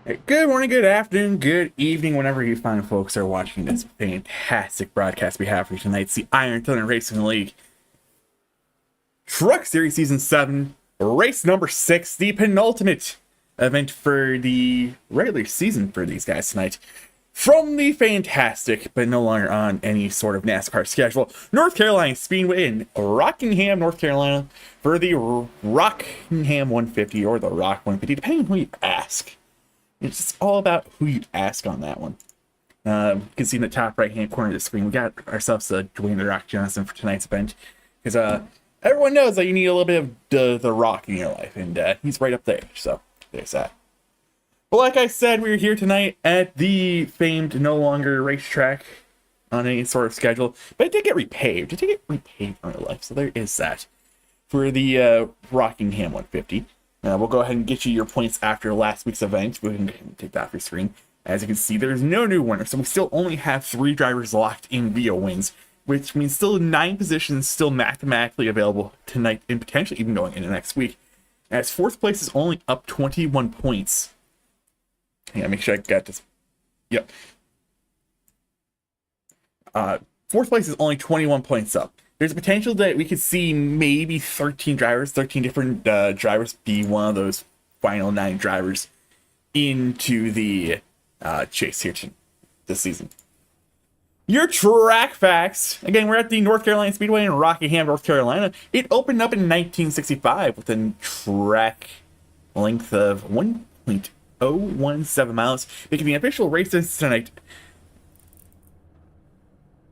Good morning, good afternoon, good evening, whenever you fine folks are watching this fantastic broadcast we have for you tonight. It's the Iron Thunder Racing League Truck Series Season 7, race number 6, the penultimate event for the regular season for these guys tonight. From the fantastic, but no longer on any sort of NASCAR schedule, North Carolina Speedway in Rockingham, North Carolina, for the Rockingham 150 or the Rock 150, depending on who you ask. It's just all about who you ask on that one. You can see in the top right-hand corner of the screen, we got ourselves a Dwayne The Rock Johnson for tonight's event. Because everyone knows that you need a little bit of the Rock in your life, and he's right up there. So there's that. But like I said, we're here tonight at the famed no longer racetrack on any sort of schedule. But it did get repaved. It did get repaved in real life, so there is that. For the Rockingham 150. We'll go ahead and get you your points after last week's event. We can take that off your screen. As you can see, there's no new winner, so we still only have 3 drivers locked in via wins, which means still 9 positions still mathematically available tonight and potentially even going into next week. As 4th place is only up 21 points. Yeah, make sure I got this. Yep. 4th place is only 21 points up. There's a potential that we could see maybe 13 different drivers be one of those final 9 drivers into the chase here this season. Your track facts. Again, we're at the North Carolina Speedway in Rockingham, North Carolina. It opened up in 1965 with a track length of 1.017 miles, making the official race tonight.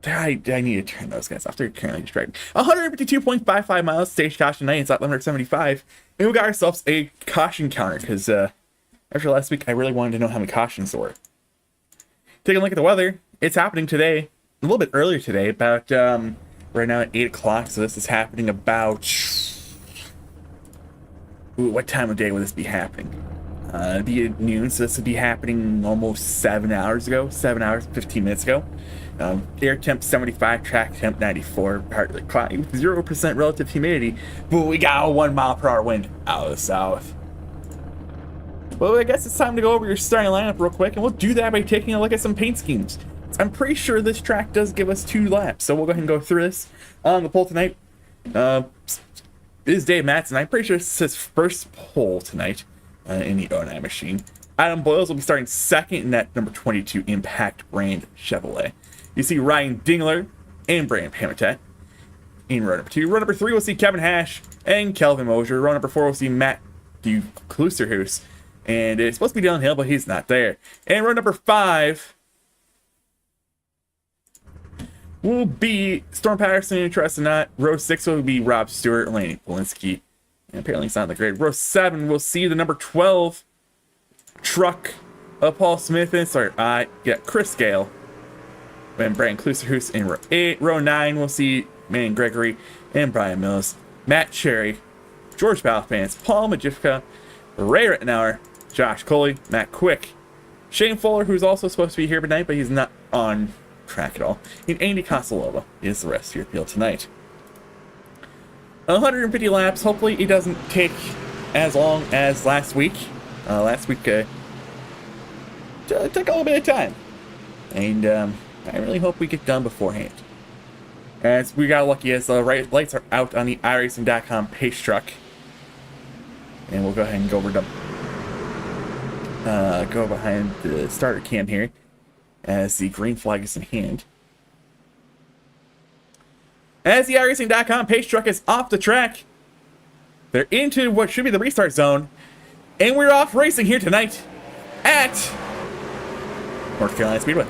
I need to turn those guys off. They're currently distracting. 152.55 miles, stage caution tonight. It's at limit 75. And we got ourselves a caution counter because after last week, I really wanted to know how many cautions there were. Taking a look at the weather. It's happening today, a little bit earlier today, about right now at 8 o'clock. So this is happening about... Ooh, what time of day would this be happening? It'd be at noon, so this would be happening almost 7 hours ago. 7 hours, 15 minutes ago. Air temp 75, track temp 94, partly cloudy with 0% relative humidity, but we got a 1 mile per hour wind out of the south. Well, I guess it's time to go over your starting lineup real quick, and we'll do that by taking a look at some paint schemes. I'm pretty sure this track does give us 2 laps, so we'll go ahead and go through this. On the pole tonight is Dave Matson. I'm pretty sure it's his first pole tonight in the 09 machine. Adam Boyles will be starting second in that number 22 Impact brand Chevrolet. You see Ryan Dingler and Brandon Pamitat in row number 2. Row number 3, we'll see Kevin Hash and Kelvin Mosier. Row number 4, we'll see Matt Klusterhuis. And it's supposed to be downhill, but he's not there. And row number 5 will be Storm Patterson and Trust or Not. Row 6 will be Rob Stewart and Laney Polinsky. And apparently it's not that great. Row 7, we'll see the number 12 truck of Paul Smith and Chris Gale. And Brian Klusterhuis in row 8. Row 9, we'll see Manning Gregory and Brian Mills, Matt Cherry, George Balfans, Paul Majifka, Ray Rittenauer, Josh Coley, Matt Quick, Shane Fuller, who's also supposed to be here tonight, but he's not on track at all, and Andy Costello is the rest of your field tonight. 150 laps. Hopefully it doesn't take as long as last week. Last week took a little bit of time, and I really hope we get done beforehand. As we got lucky as the lights are out on the iRacing.com pace truck. And we'll go ahead and go over to go behind the starter cam here as the green flag is in hand. As the iRacing.com pace truck is off the track, they're into what should be the restart zone. And we're off racing here tonight at North Carolina Speedway.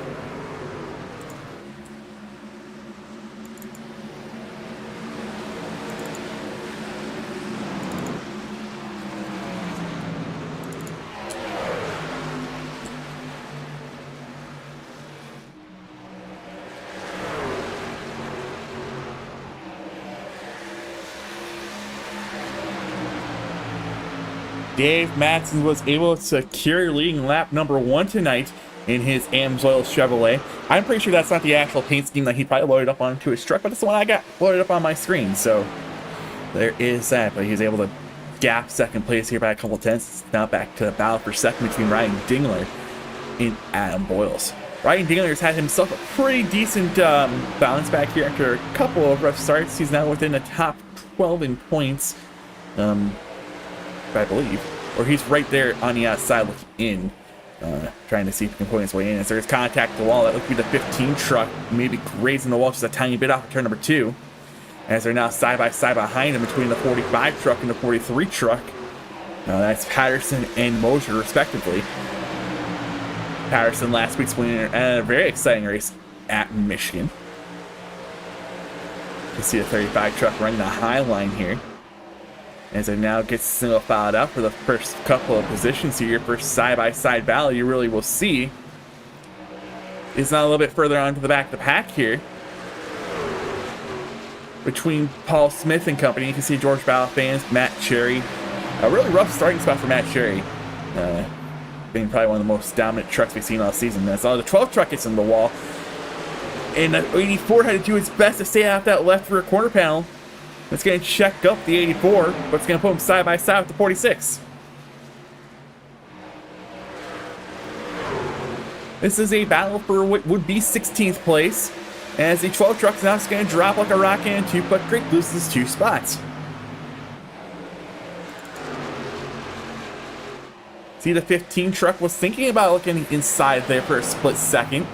Dave Matson was able to secure leading lap number 1 tonight in his Amsoil Chevrolet. I'm pretty sure that's not the actual paint scheme that he probably loaded up onto his truck, but it's the one I got loaded up on my screen. So there is that. But he was able to gap second place here by a couple tenths. Now back to the battle for second between Ryan Dingler and Adam Boyles. Ryan Dingler's had himself a pretty decent bounce back here after a couple of rough starts. He's now within the top 12 in points, I believe. Or he's right there on the outside looking in, trying to see if he can point his way in. As there's contact with the wall, that looks to be the 15 truck, maybe grazing the wall just a tiny bit off of turn number 2. As they're now side by side behind him between the 45 truck and the 43 truck. That's Patterson and Mosier, respectively. Patterson last week's winner and a very exciting race at Michigan. You can see the 35 truck running the high line here. As it now gets single filed out for the first couple of positions here. First side-by-side battle you really will see is now a little bit further onto the back of the pack here. Between Paul Smith and company, you can see George Battle fans, Matt Cherry. A really rough starting spot for Matt Cherry. Being probably one of the most dominant trucks we've seen all season. That's all. The 12 truck gets in the wall. And the 84 had to do its best to stay out that left rear corner panel. It's going to check up the 84, but it's going to put him side by side with the 46. This is a battle for what would be 16th place, as the 12 truck is now just going to drop like a rocket into, but Great loses 2 spots. See, the 15 truck was thinking about looking inside there for a split second.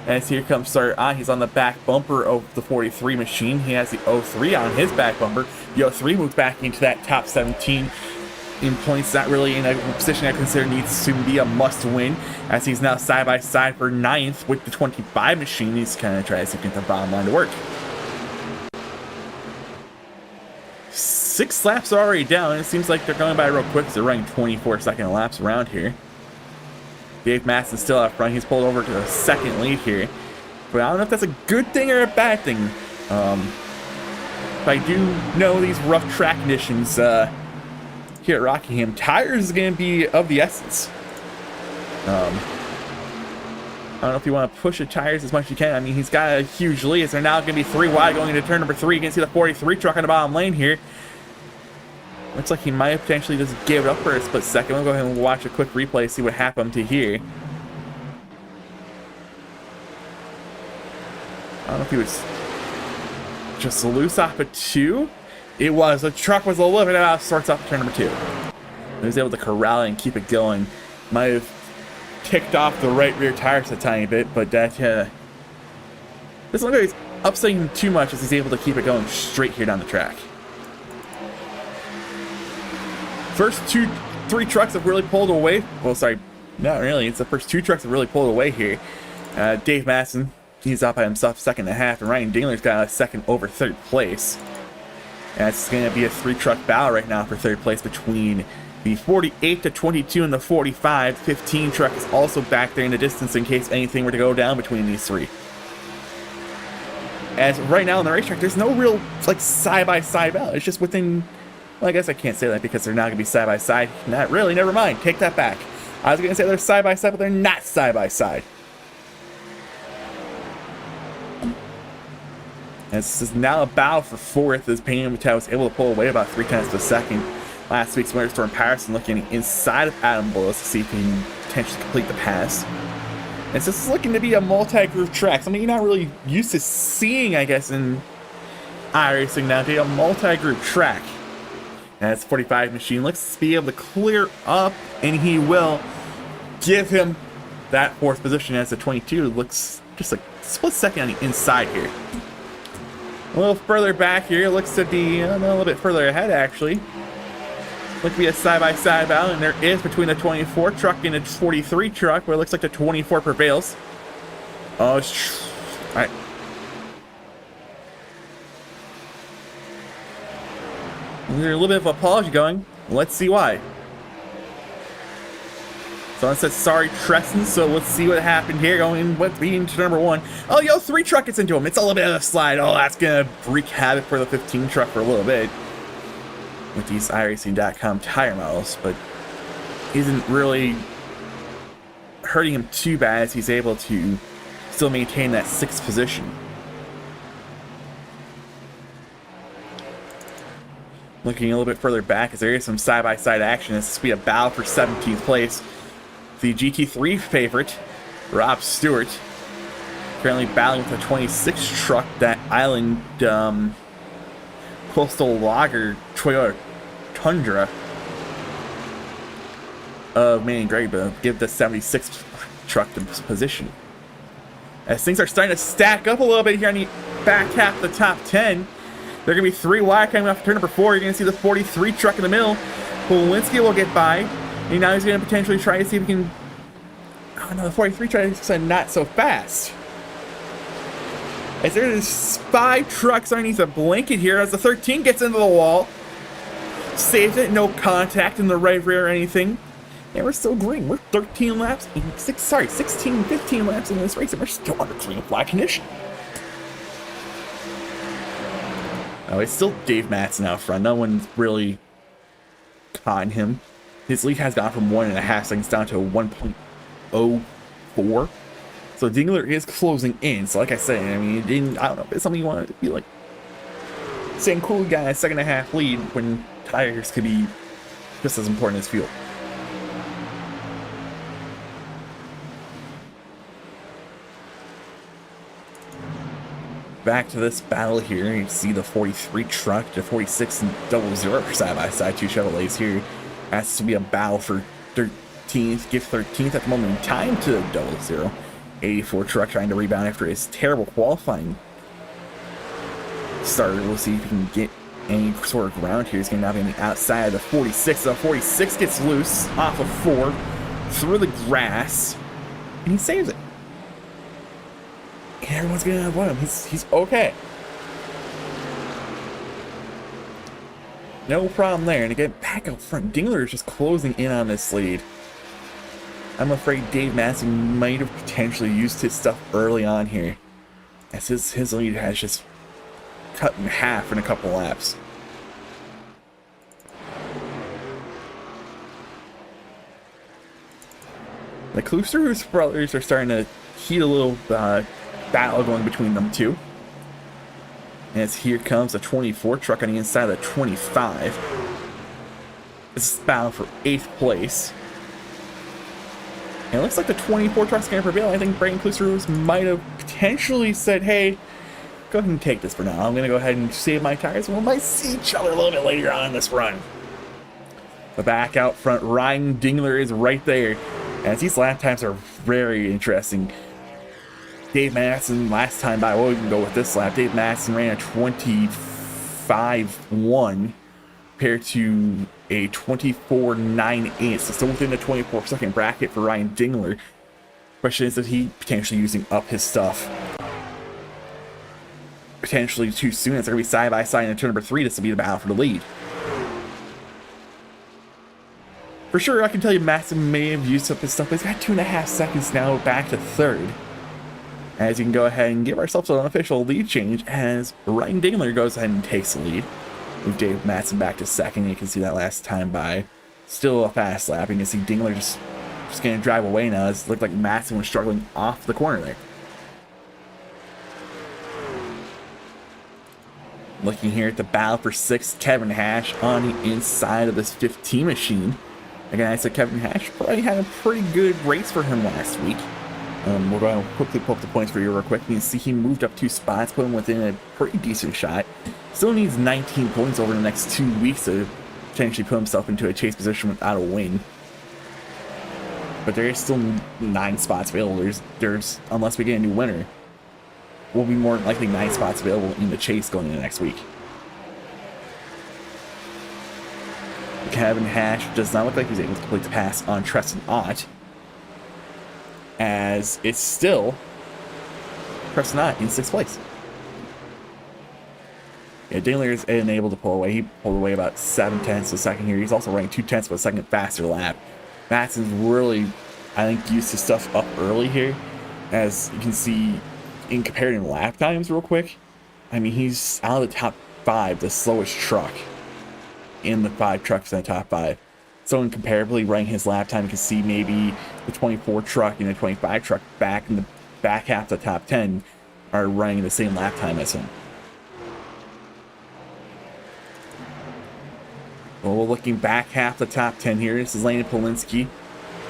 As here comes Starter on, he's on the back bumper of the 43 machine. He has the 03 on his back bumper. The 03 moves back into that top 17 in points. Not really in a position I consider needs to be a must-win, as he's now side-by-side for 9th with the 25 machine. He's kind of trying to get the bottom line to work. 6 laps are already down, and it seems like they're going by real quick. They're running 24-second laps around here. Dave Maston's still out front. He's pulled over to the second lead here. But I don't know if that's a good thing or a bad thing. I do know these rough track conditions here at Rockingham. Tires is going to be of the essence. I don't know if you want to push the tires as much as you can. I mean, he's got a huge lead. So they're now going to be 3 wide going into turn number 3. You can see the 43 truck on the bottom lane here. Looks like he might have potentially just gave it up for a split second. We'll go ahead and watch a quick replay, see what happened to here. I don't know if he was just loose off of 2. It was. The truck was a little bit out of sorts off turn number 2. He was able to corral it and keep it going. Might have kicked off the right rear tires a tiny bit, but that doesn't look like he's upsetting him too much as he's able to keep it going straight here down the track. First 3 trucks have really pulled away. Well, sorry, not really. It's the first 2 trucks have really pulled away here. Dave Masson, he's out by himself, 2.5, and Ryan Dingler's got a second over 3rd place. And it's going to be a 3-truck battle right now for 3rd place between the 48 to 22 and the 45. 15 truck is also back there in the distance in case anything were to go down between these 3. As right now on the racetrack, there's no real like side-by-side battle. It's just within. Well, I guess I can't say that because they're not going to be side-by-side. Not really, never mind. Take that back. I was going to say they're side-by-side, but they're not side-by-side. This is now a battle for 4th as Payne Mattel was able to pull away about 3/10 of a second. Last week's winner, Storm Patterson, looking inside of Adam Boyles to see if he can potentially complete the pass. And so this is looking to be a multi-groove track. Something you're not really used to seeing, I guess, in iRacing nowadays. A multi-groove track. And that's 45 machine. Looks to be able to clear up, and he will give him that 4th position as the 22 looks just a split second on the inside here. A little further back here, looks to be a little bit further ahead actually. Looks to be a side-by-side battle, and there is between the 24 truck and the 43 truck, where it looks like the 24 prevails. Oh, it's alright. There's a little bit of apology going. Let's see why. Someone said sorry, Tresson, so let's see what happened here. Going into number 1. Oh, yo, 3 truck gets into him. It's a little bit of a slide. Oh, that's gonna wreak havoc for the 15 truck for a little bit with these iRacing.com tire models, but isn't really hurting him too bad as he's able to still maintain that 6th position. Looking a little bit further back, as there is some side-by-side action, this will be a battle for 17th place. The GT3 favorite, Rob Stewart, currently battling with a 26 truck, that Island Coastal Lager Toyota Tundra of Manny Gray, but give the 76 truck the position. As things are starting to stack up a little bit here on the back half of the top 10, there are going to be 3 wide coming off turn number 4. You're going to see the 43 truck in the middle. Polinski will get by, and now he's going to potentially try to see if he can... Oh no, the 43 truck is not so fast. As there's 5 trucks underneath a blanket here, as the 13 gets into the wall. Saves it, no contact in the right rear or anything. And we're still green. We're 13 laps, 16, 15 laps in this race, and we're still under clean flag condition. Oh, it's still Dave Matson out front. No one's really caught him. His lead has gone from 1.5 seconds down to 1.04. So Dingler is closing in. So like I said, I mean, I don't know if it's something you want to be like saying cool guy a 2.5 lead when tires could be just as important as fuel. Back to this battle here, you see the 43 truck, the 46 and 00 side-by-side, 2 Chevrolets here. Has to be a battle for 13th, give 13th at the moment in time to the 00. 84 truck trying to rebound after his terrible qualifying start. We'll see if he can get any sort of ground here. He's going to now be on the outside of the 46. The 46 gets loose off of 4 through the grass, and he saves it. And everyone's going to outrun him. He's okay. No problem there. And again, back up front, Dingler is just closing in on this lead. I'm afraid Dave Matson might have potentially used his stuff early on here, as his lead has just cut in half in a couple laps. The Kluster's brothers are starting to heat a little battle going between them two. As here comes a 24 truck on the inside of the 25. This is battle for 8th place. And it looks like the 24 truck's going to prevail. I think Brayden Kluster might have potentially said, hey, go ahead and take this for now. I'm going to go ahead and save my tires, and we might see each other a little bit later on in this run. But back out front, Ryan Dingler is right there. As these lap times are very interesting. Dave Matson last time by, well, we can go with this lap. Dave Matson ran a 25.1 compared to a 24.98. So still within the 24-second bracket for Ryan Dingler. Question is, if he potentially using up his stuff potentially too soon? It's going to be side by side in turn number 3. This will be the battle for the lead. For sure, I can tell you Matson may have used up his stuff, but he's got 2.5 seconds now back to 3rd. As you can go ahead and give ourselves an unofficial lead change as Ryan Dingler goes ahead and takes the lead. Move Dave Matson back to 2nd. You can see that last time by. Still a fast lap. You can see Dingler just going to drive away now. It looked like Matson was struggling off the corner there. Looking here at the battle for 6th, Kevin Hash on the inside of this 15 machine. Again, I said Kevin Hash probably had a pretty good race for him last week. We're going to quickly pull up the points for you real quick. You can see he moved up 2 spots, put him within a pretty decent shot. Still needs 19 points over the next 2 weeks to potentially put himself into a chase position without a win. But there is still 9 spots available. There's unless we get a new winner, will be more likely 9 spots available in the chase going into next week. Kevin Hash does not look like he's able to complete the pass on Treston Ott, as it's still Treston Ott in 6th place. Yeah, Dingler is unable to pull away. He pulled away about 7/10 a second here. He's also running 2/10 of a second faster lap. Matson's really, I think, used his stuff up early here. As you can see, in comparing lap times real quick, I mean, he's out of the top 5, the slowest truck in the 5 trucks in the top 5. So in comparably running his lap time, you can see maybe the 24 truck and the 25 truck back in the back half of the top 10 are running the same lap time as him. Well, looking back half the top 10 here. This is Landon Polinsky.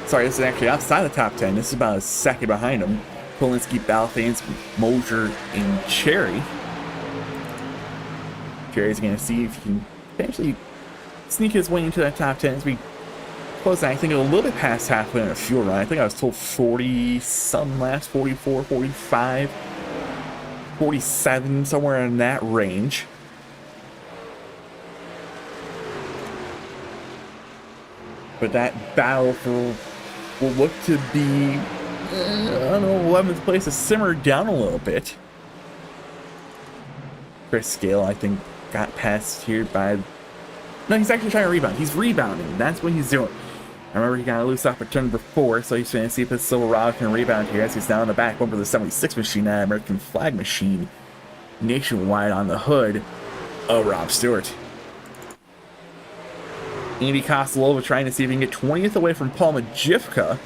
Sorry, this is actually outside the top 10. This is about a second behind him. Polinsky, Balfans, Mosier, and Cherry. Cherry's going to see if he can potentially sneak his way into that top 10 as we close, I think, a little bit past halfway on a fuel run. I think I was told 40-some laps, 44, 45, 47, somewhere in that range. But that battle for will look to be, I don't know, 11th place has simmered down a little bit. Chris Scale, I think, got passed here by... No, he's actually trying to rebound. He's rebounding. That's what he's doing. I remember he got loose off at turn number 4, so he's trying to see if his Silverado can rebound here as he's down in the back over the 76 machine, that American flag machine, nationwide on the hood of Rob Stewart. Andy Kostelova trying to see if he can get 20th away from Paul Majivka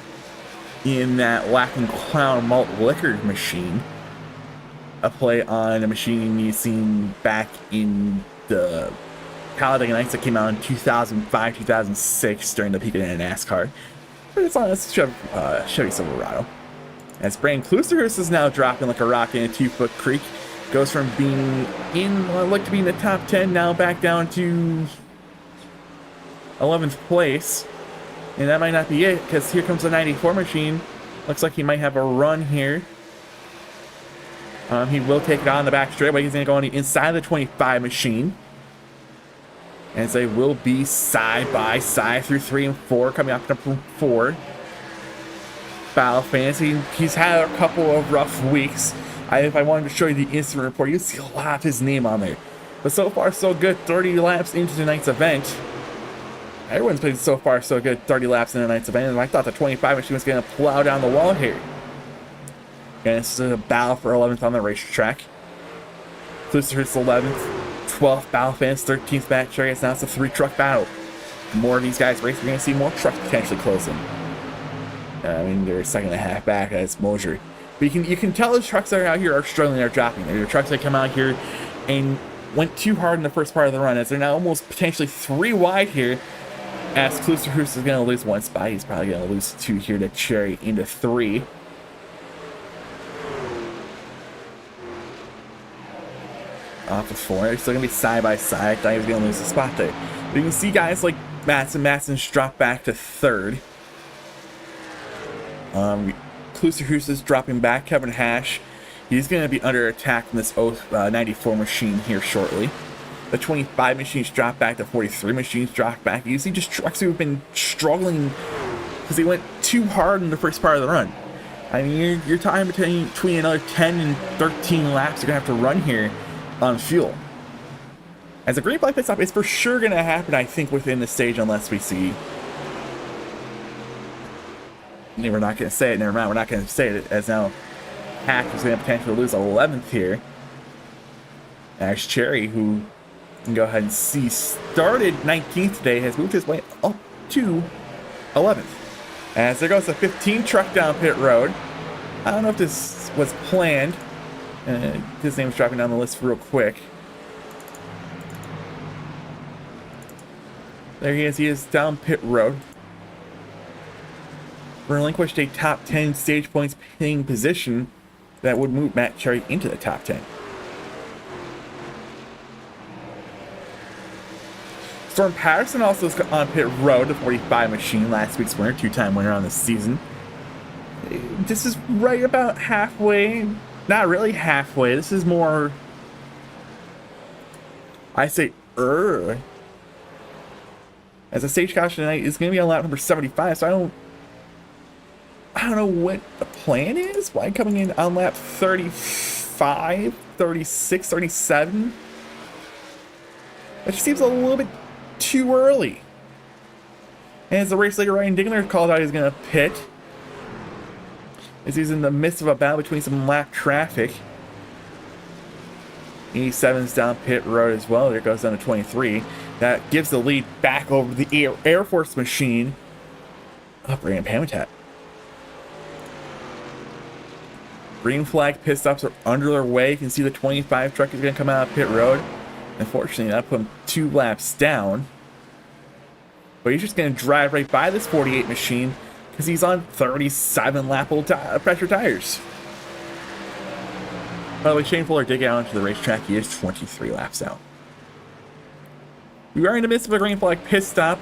in that Laughing Clown malt liquor machine. A play on a machine you've seen back in the Talladega Nights that came out in 2005, 2006 during the peak of NASCAR. But it's on a Chevy Silverado. As Brandon Klusterhurst is now dropping like a rock in a 2-foot creek. Goes from being in what looked to be in the top 10 now back down to 11th place, and that might not be it because here comes the 94 machine. Looks like he might have a run here. He will take it on the back straightaway. He's going to go on the inside of the 25 machine, and they will be side by side through 3 and 4, coming up to 4. Battle Fantasy. He's had a couple of rough weeks. If I wanted to show you the incident report, you'd see a lot of his name on there. But so far, so good. 30 laps into tonight's event. Everyone's played so far so good, 30 laps in tonight's event, and I thought the 25 machine was going to plow down the wall here. And it's a battle for 11th on the racetrack. Klusterhurst 11th, 12th Battle Fans, 13th Matt Cherry. Now it's a 3-truck battle. More of these guys race, we're going to see more trucks potentially closing. I mean, they're a second and a half back as Mosier. But you can tell the trucks that are out here are struggling, they're dropping. They're the trucks that come out here and went too hard in the first part of the run, as they're now almost potentially 3 wide here. As Klusterhurst is going to lose 1 spot, he's probably going to lose 2 here to Cherry into 3. Off of 4, they're still going to be side by side. I thought he was going to lose a spot there. But you can see guys like Matson's drop back to 3rd. Klusterhurst is dropping back. Kevin Hash, he's going to be under attack from this 94 machine here shortly. The 25 machines drop back, the 43 machines drop back. You see just trucks who have been struggling because they went too hard in the first part of the run. I mean, you're talking between another 10 and 13 laps you're going to have to run here on fuel. As a green flag pit stop, it's for sure going to happen, I think, within the stage unless we see... We're not going to say it, never mind, we're not going to say it, as now Hack is going to potentially lose 11th here. Ash Cherry, who... You can go ahead and see started 19th today, has moved his way up to 11th. As there goes the 15 truck down pit road. I don't know if this was planned. His name's dropping down the list real quick. There he is down pit road. Relinquished a top 10 stage points paying position that would move Matt Cherry into the top 10. Storm Patterson also is on pit road, the 45 machine, last week's winner, 2-time winner on the season. This is right about halfway. Not really halfway. This is more... I say, As a stage caution tonight is going to be on lap number 75, so I don't know what the plan is. Why coming in on lap 35, 36, 37? That just seems a little bit too early. And as the race leader Ryan Diggler called out, he's going to pit. As he's in the midst of a battle between some lap traffic. 87's down pit road as well. There goes down to 23. That gives the lead back over the Air Force machine. Up ramp Habitat. Green flag pit stops are under their way. You can see the 25 truck is going to come out of pit road. Unfortunately, that put him 2 laps down. But he's just going to drive right by this 48 machine because he's on 37 lap old pressure tires. By the way, Shane Fuller did get out onto the racetrack. He is 23 laps out. We are in the midst of a green flag pit stop.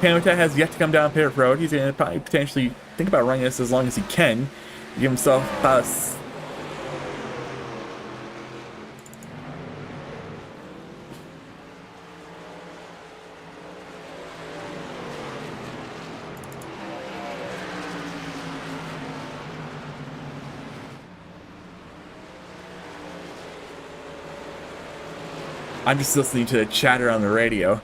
Penultimate has yet to come down pit road. He's going to probably potentially think about running this as long as he can. Give himself I'm just listening to the chatter on the radio.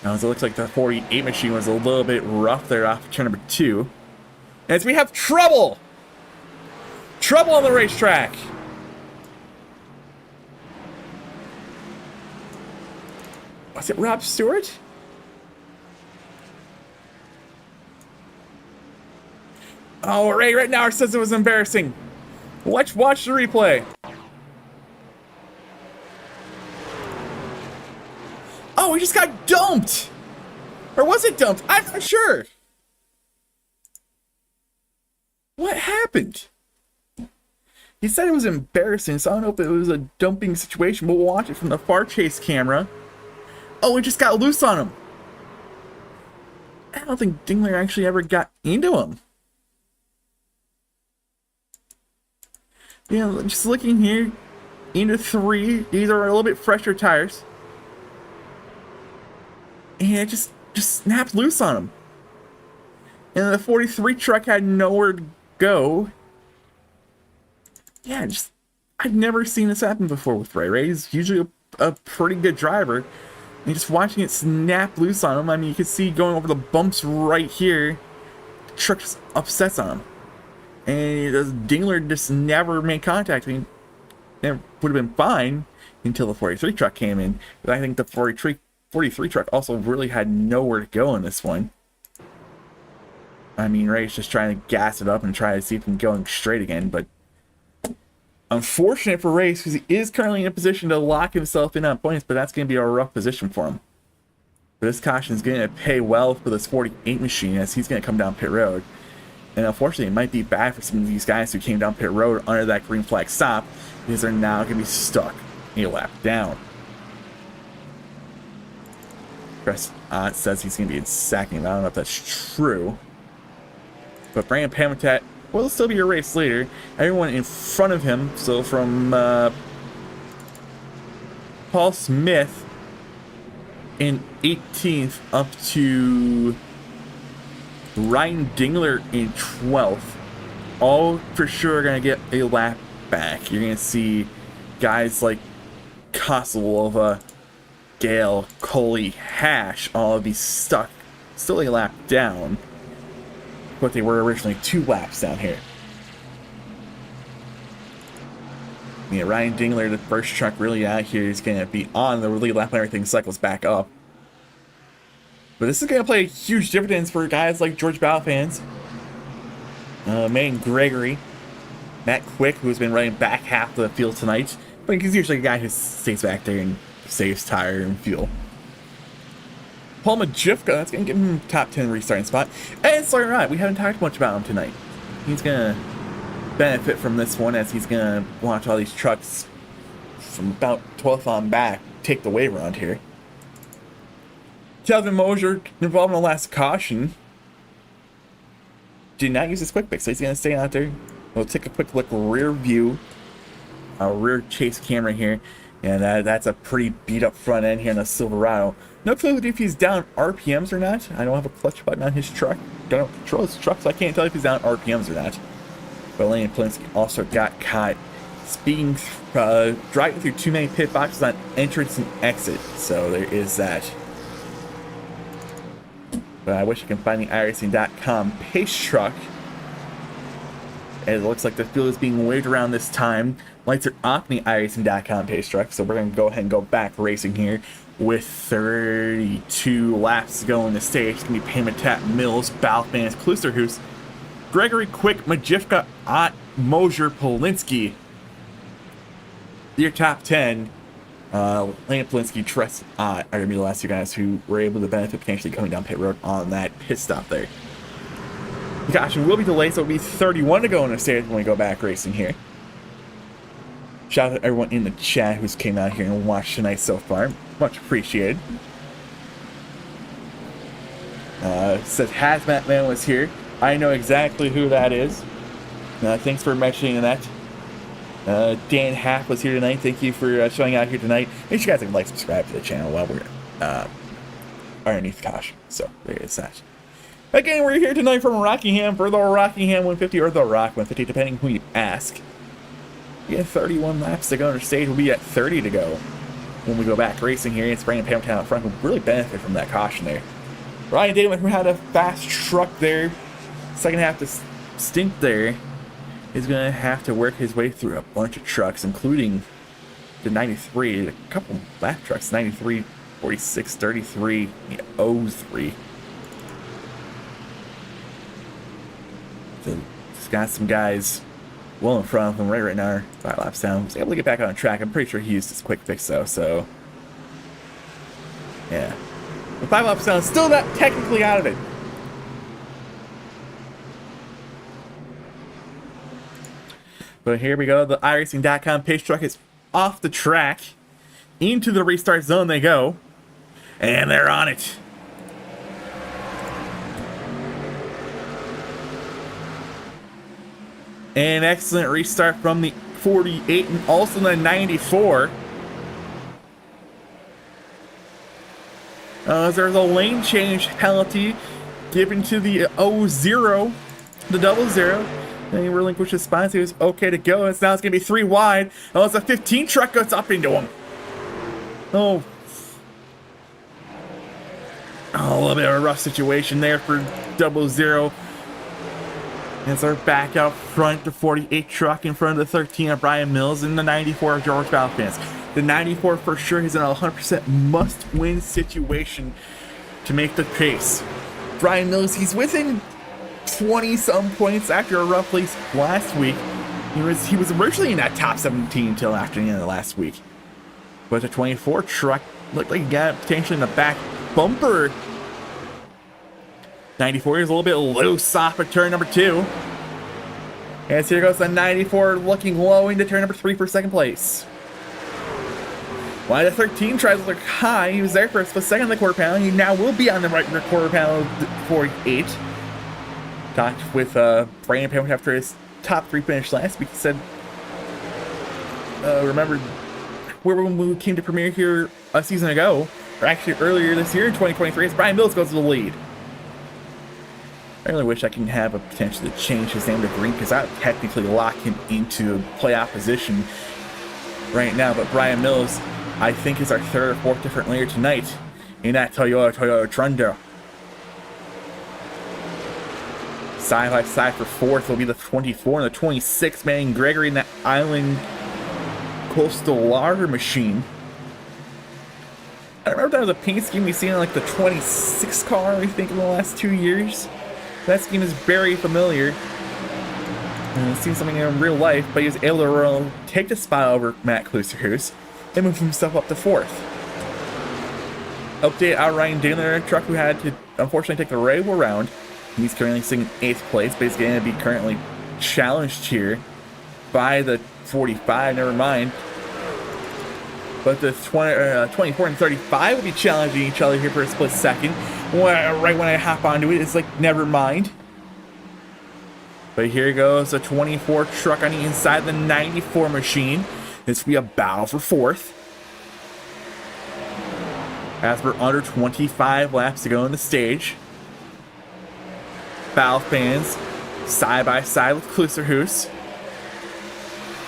Now, it looks like the 48 machine was a little bit rough there off turn number 2. As we have trouble! Trouble on the racetrack! Was it Rob Stewart? Oh, Ray right now says it was embarrassing. Let's watch the replay. Oh, he just got dumped! Or was it dumped? I'm not sure. What happened? He said it was embarrassing, so I don't know if it was a dumping situation, but we'll watch it from the far chase camera. Oh, he just got loose on him. I don't think Dingler actually ever got into him. Yeah, just looking here, into 3. These are a little bit fresher tires. And it just snapped loose on him. And the 43 truck had nowhere to go. Yeah, I've never seen this happen before with Ray. Ray's usually a pretty good driver. And just watching it snap loose on him, I mean, you can see going over the bumps right here. The truck just upsets on him. And Dingler just never made contact. I mean, it would have been fine until the 43 truck came in. But I think the 43 truck also really had nowhere to go in this one. I mean, Ray's just trying to gas it up and try to see if he can go straight again, but unfortunate for Ray because he is currently in a position to lock himself in on points, but that's going to be a rough position for him. But this caution is going to pay well for this 48 machine as he's going to come down pit road. And unfortunately, it might be bad for some of these guys who came down pit road under that green flag stop because they're now going to be stuck a lap down. Chris says he's going to be in second. I don't know if that's true. But Brandon Pamitat will still be a race leader. Everyone in front of him, so from Paul Smith in 18th up to Ryan Dingler in 12th, all for sure are going to get a lap back. You're going to see guys like Kosolova, Gale, Coley, Hash all be stuck, still a lap down, but they were originally 2 laps down here. Yeah, Ryan Dingler, the first truck really out here, is going to be on the lead lap when everything cycles back up. But this is going to play huge dividends for guys like George Balfans, Maine Gregory, Matt Quick, who's been running back half of the field tonight. But he's usually a guy who stays back there and saves tire and fuel. Paul Majivka, that's going to give him top 10 restarting spot. And Sawyer Rod, we haven't talked much about him tonight. He's going to benefit from this one as he's going to watch all these trucks from about 12th on back take the wave around here. Kelvin Mosier, involved in the last caution, did not use his quick pick, so he's going to stay out there. We'll take a quick look rear view, rear chase camera here, and that's a pretty beat up front end here in the Silverado. No clue if he's down RPMs or not. I don't have a clutch button on his truck. Don't control his truck, so I can't tell if he's down RPMs or not. But Lenny Polinsky also got caught speeding, driving through too many pit boxes on entrance and exit, so there is that. But I wish I can find the iRacing.com pace truck. And it looks like the field is being waved around this time. Lights are off in the iRacing.com pace truck, so we're going to go ahead and go back racing here with 32 laps to go in the stage. It's going to be Pamitat, Mills, Balfans, Klusterhuis, Gregory, Quick, Majivka, Ott, Mosier, Polinsky. Your top 10. Lane Polinsky, Tress are going to be the last two guys who were able to benefit potentially coming down pit road on that pit stop there. The caution will be delayed, so it'll be 31 to go in the stage when we go back racing here. Shout out to everyone in the chat who's came out here and watched tonight so far. Much appreciated. Says Hazmat Man was here. I know exactly who that is. Thanks for mentioning that. Dan Hack was here tonight. Thank you for showing out here tonight. Make sure you guys can like, subscribe to the channel while we're underneath caution. So there is that. Again, we're here tonight from Rockingham for the Rockingham 150 or the Rock 150, depending who you ask. We have 31 laps to go on the stage. We'll be at 30 to go when we go back racing here. It's Brandon Pamtown up front will really benefit from that caution there. Ryan Damon, who had a fast truck there, second half to stint there, is going to have to work his way through a bunch of trucks, including the 93, a couple lap trucks, 93, 46, 33, 03. So he's got some guys well in front of him right now, 5 laps down. He's able to get back on track. I'm pretty sure he used his quick fix though, so yeah. The 5 laps down, still not technically out of it. But here we go. The iRacing.com pace truck is off the track. Into the restart zone they go. And they're on it. An excellent restart from the 48 and also the 94. There's a lane change penalty given to the 0-0, the 00. And he relinquished his spine, so he was okay to go. And now it's going to be 3 wide. Oh, it's a 15 truck goes up into him. Oh, a little bit of a rough situation there for 00. As they're back out front, the 48 truck in front of the 13 of Brian Mills and the 94 of George Balfans. The 94 for sure is in a 100% must-win situation to make the pace. Brian Mills, he's within 20-some points after a rough race last week. He was originally in that top 17 until after the end of last week. But the 24 truck looked like he got potentially in the back bumper. 94 is a little bit loose off of turn number 2. As here goes the 94 looking low into turn number 3 for second place. While the 13 tries to look high, he was there for a split second on the quarter panel. He now will be on the right quarter panel for 8. Talked with Brandon Pamwood after his top 3 finish last week. He said, remember when we came to premiere here a season ago, or actually earlier this year in 2023, as Brian Mills goes to the lead. I really wish I can have a potential to change his name to Green, because I would technically lock him into playoff position right now. But Brian Mills, I think, is our 3rd or 4th different layer tonight in that Toyota Tundra. Side by side for 4th will be the 24 and the 26 man Gregory in that Island Coastal Lager machine. I remember that was a paint scheme we've seen in like the 26 car, I think, in the last 2 years. That scheme is very familiar. I've seen something in real life, but he was able to take the spot over Matt Klusterhuis and move himself up to 4th. Update our Ryan Dillner truck, who had to unfortunately take the rival round. He's currently sitting in 8th place, but he's going to be currently challenged here by the 45, never mind. But the 24 and 35 will be challenging each other here for a split second. Right when I hop onto it, it's like, never mind. But here goes a 24 truck on the inside of the 94 machine. This will be a battle for 4th. As we're under 25 laps to go on the stage. Valve fans side by side with Klusterhuis.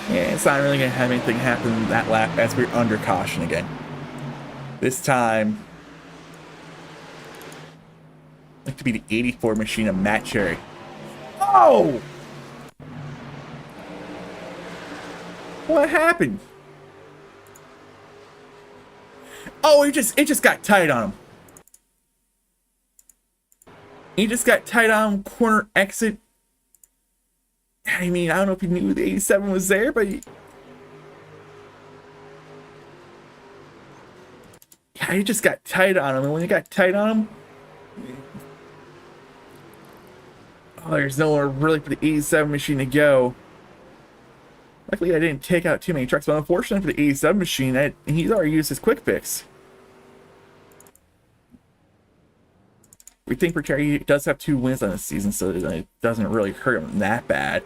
Yeah, it's not really going to have anything happen in that lap as we're under caution again. This time, like to be the 84 machine of Matt Cherry. Oh! What happened? Oh, it just got tight on him. He just got tight on corner exit. I mean, I don't know if he knew the 87 was there, but he just got tight on him, and when he got tight on him, oh, there's nowhere really for the 87 machine to go. Luckily, I didn't take out too many trucks, but unfortunately for the 87 machine, he's already used his quick fix. We think Terry does have 2 wins on the season, so it doesn't really hurt him that bad.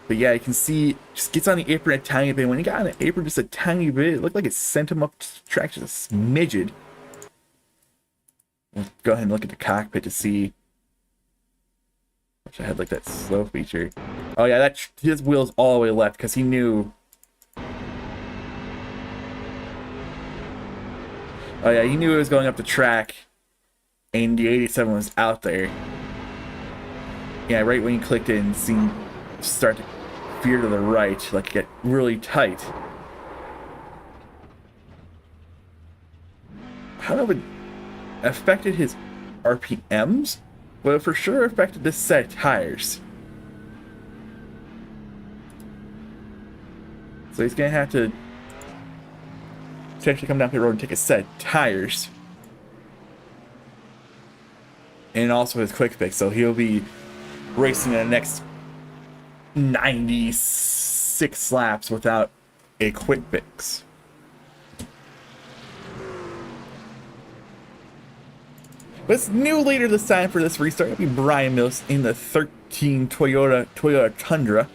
But yeah, you can see, just gets on the apron a tiny bit. When he got on the apron just a tiny bit, it looked like it sent him up the track just a smidgen. Let's go ahead and look at the cockpit to see. Wish I had like that slow feature. Oh yeah, his wheel's all the way left because he knew. Oh yeah, he knew it was going up the track, and the 87 was out there. Yeah, right when he clicked it and seen start to veer to the right, like get really tight. I don't know if it affected his RPMs, but it for sure affected this set of tires. So he's gonna have to potentially come down the road and take a set of tires. And also his quick fix, so he'll be racing the next 96 laps without a quick fix. But it's new leader this time for this restart. It'll be Brian Mills in the 13 Toyota Tundra.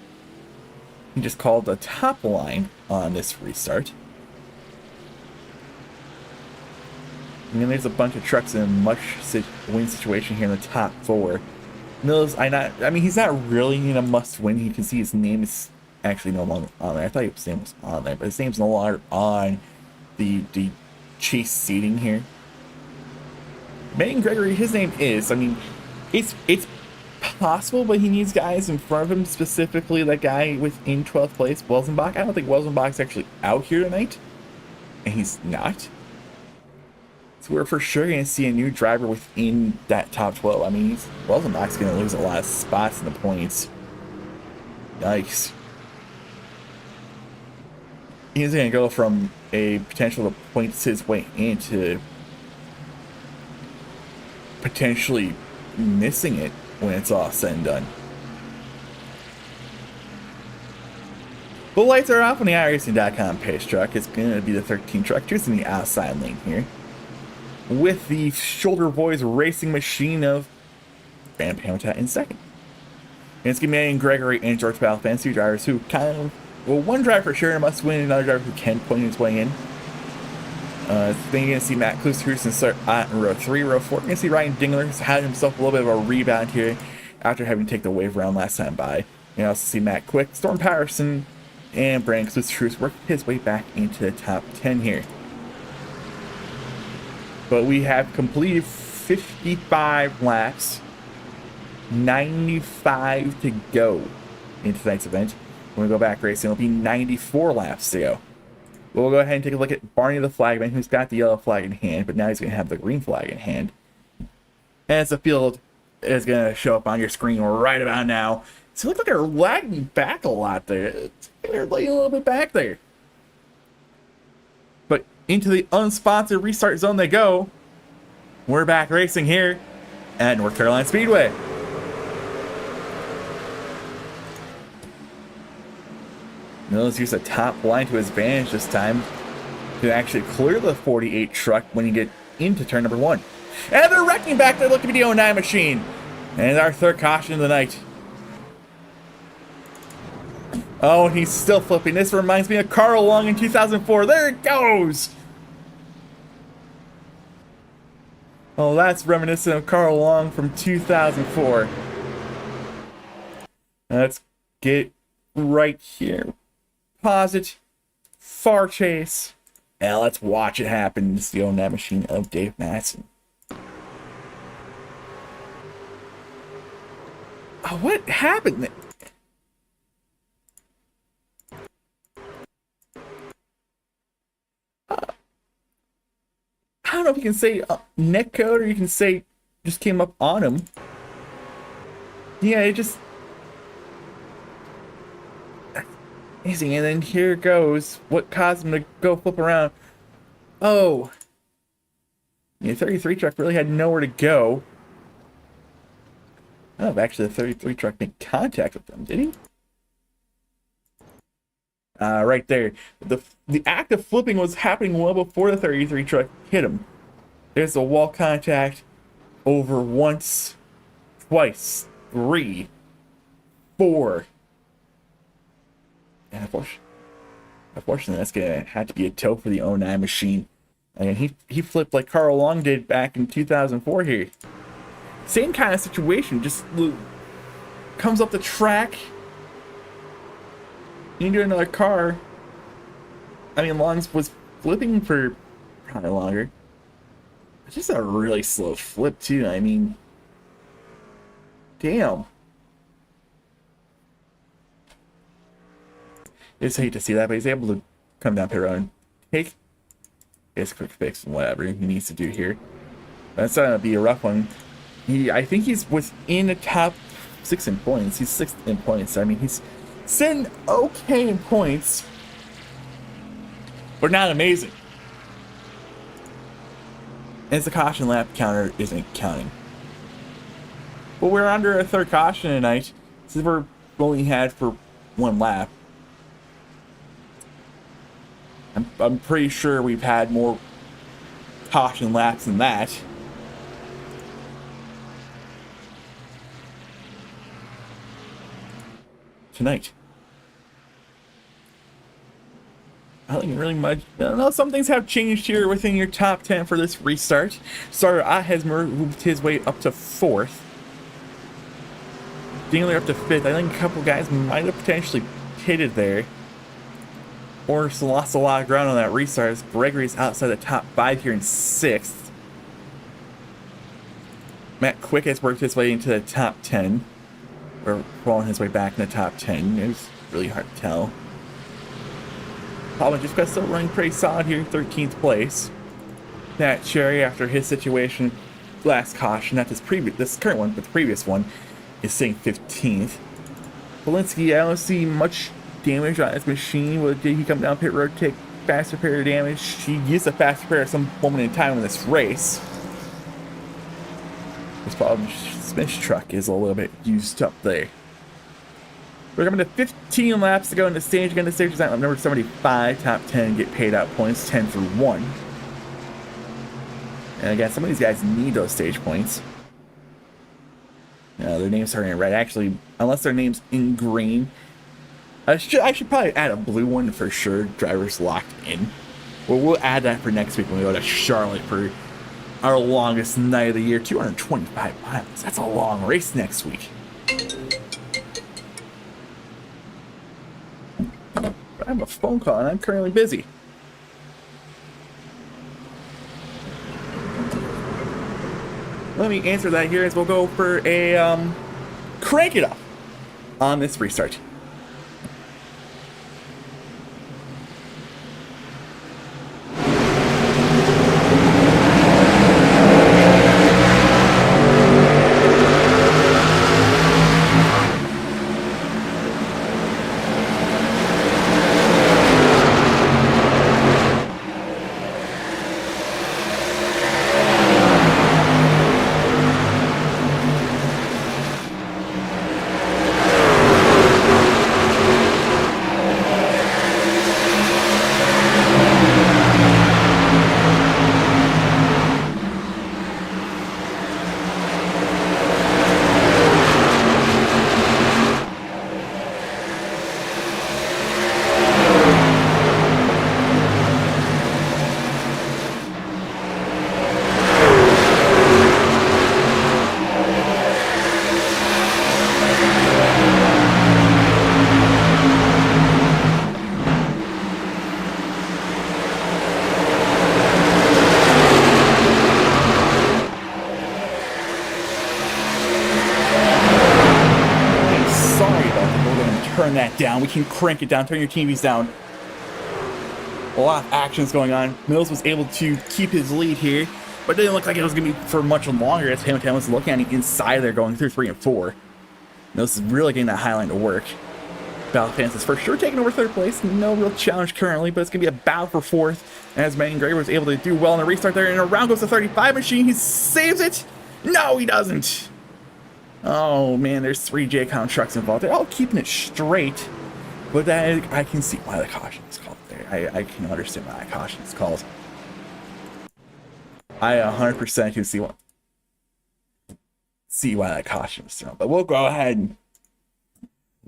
He just called the top line on this restart. And then there's a bunch of trucks in a much win situation here in the top 4. Mills, I mean, he's not really in a must-win. You can see his name is actually no longer on there. I thought his name was on there, but his name's no longer on the chase seating here. Megan Gregory, his name is. I mean, it's possible, but he needs guys in front of him, specifically that guy within 12th place, Welsenbach. I don't think Welsenbach's actually out here tonight, and he's not. So we're for sure going to see a new driver within that top 12. I mean, Welsenbach's going to lose a lot of spots in the points. Yikes. He's going to go from a potential to points his way into potentially missing it when it's all said and done. The lights are off on the iRacing.com pace truck. It's going to be the 13 truck, just in the outside lane here, with the Shoulder Boys racing machine of Van Pamata in second. And it's going to be Megan Gregory and George Balfan, 2 drivers who kind of, well, one driver for sure must win, another driver who can point his way in. Then you're going to see Matt Klusterhusen start on row 3. Row 4, you're going to see Ryan Dingler has had himself a little bit of a rebound here after having to take the wave round last time by. You also see Matt Quick, Storm Patterson, and Brandon Klusterhusen work his way back into the top 10 here. But we have completed 55 laps, 95 to go in tonight's event. When we go back racing, it'll be 94 laps to go. We'll go ahead and take a look at Barney the Flagman, who's got the yellow flag in hand, but now he's going to have the green flag in hand. As the field is going to show up on your screen right about now. So it looks like they're lagging back a lot there. They're laying a little bit back there. But into the unsponsored restart zone they go. We're back racing here at North Carolina Speedway. Mills used a top line to his advantage this time to actually clear the 48 truck when you get into turn number 1. And they're wrecking back there, looking at the 09 machine. And our third caution of the night. Oh, and he's still flipping. This reminds me of Carl Long in 2004. There it goes! Oh, that's reminiscent of Carl Long from 2004. Let's get right here. Pause it. Far chase. Now let's watch it happen. It's the 09 machine of Dave Madsen. Oh, what happened? I don't know if you can say neck code or you can say just came up on him. Yeah, it just... Amazing, and then here goes what caused him to go flip around. Oh. The 33 truck really had nowhere to go. I don't know if actually the 33 truck made contact with them, did he? Right there. The act of flipping was happening well before the 33 truck hit him. There's a wall contact over once, twice, 3, 4. And unfortunately, that's gonna have to be a tow for the 09 machine. And he flipped like Carl Long did back in 2004 here. Same kind of situation, just comes up the track into another car. I mean, Long's was flipping for probably longer. It's just a really slow flip too. I mean, damn. Just hate to see that, but he's able to come down pit road and take his quick fix and whatever he needs to do here. That's gonna be a rough one. I think he's within the top 6 in points. He's 6th in points. I mean, he's sitting okay in points, but not amazing. And the caution lap counter isn't counting. But we're under a 3rd caution tonight, since we're only had for 1 lap. I'm pretty sure we've had more caution laps than that. Tonight. Nothing really much. I don't know, some things have changed here within your top 10 for this restart. Starter Ott has moved his way up to 4th. Dingler up to 5th. I think a couple guys might have potentially pitted there. Or lost a lot of ground on that restart. Gregory's outside the top 5 here in 6th. Matt Quick has worked his way into the top 10. Or falling his way back in the top 10. It was really hard to tell. Paul just got still running pretty solid here in 13th place. Matt Cherry, after his situation, last caution, not this current one, but the previous one, is sitting 15th. Polinsky, I don't see much damage on his machine. Well, did he come down pit road, take fast repair damage? He used a fast repair at some moment in time in this race. This problem, Smith's truck is a little bit used up there. We're coming to 15 laps to go in the stage. Again, the stage is at number 75. Top 10 get paid out points, 10 for 1. And again, some of these guys need those stage points. Their names are in red. Actually, unless their name's in green, I should probably add a blue one for sure. Drivers locked in. Well, we'll add that for next week when we go to Charlotte for our longest night of the year. 225 miles. That's a long race next week. I have a phone call and I'm currently busy. Let me answer that here as we'll go for a crank it up on this restart. That down. We can crank it down. Turn your TVs down. A lot of actions going on. Mills was able to keep his lead here, but it didn't look like it was going to be for much longer as Hamilton was looking at the inside there going through 3 and 4. Mills is really getting that high line to work. Battle Fans is for sure taking over third place. No real challenge currently, but it's going to be a battle for fourth. As Manning Gray was able to do well in the restart there, and around goes the 35 machine. He saves it. No, he doesn't. Oh, man, there's 3 JCOMM trucks involved. They're all keeping it straight, but that, I can see why the caution is called there. I can understand why that caution is called. I 100% can see why that caution was thrown, but we'll go ahead and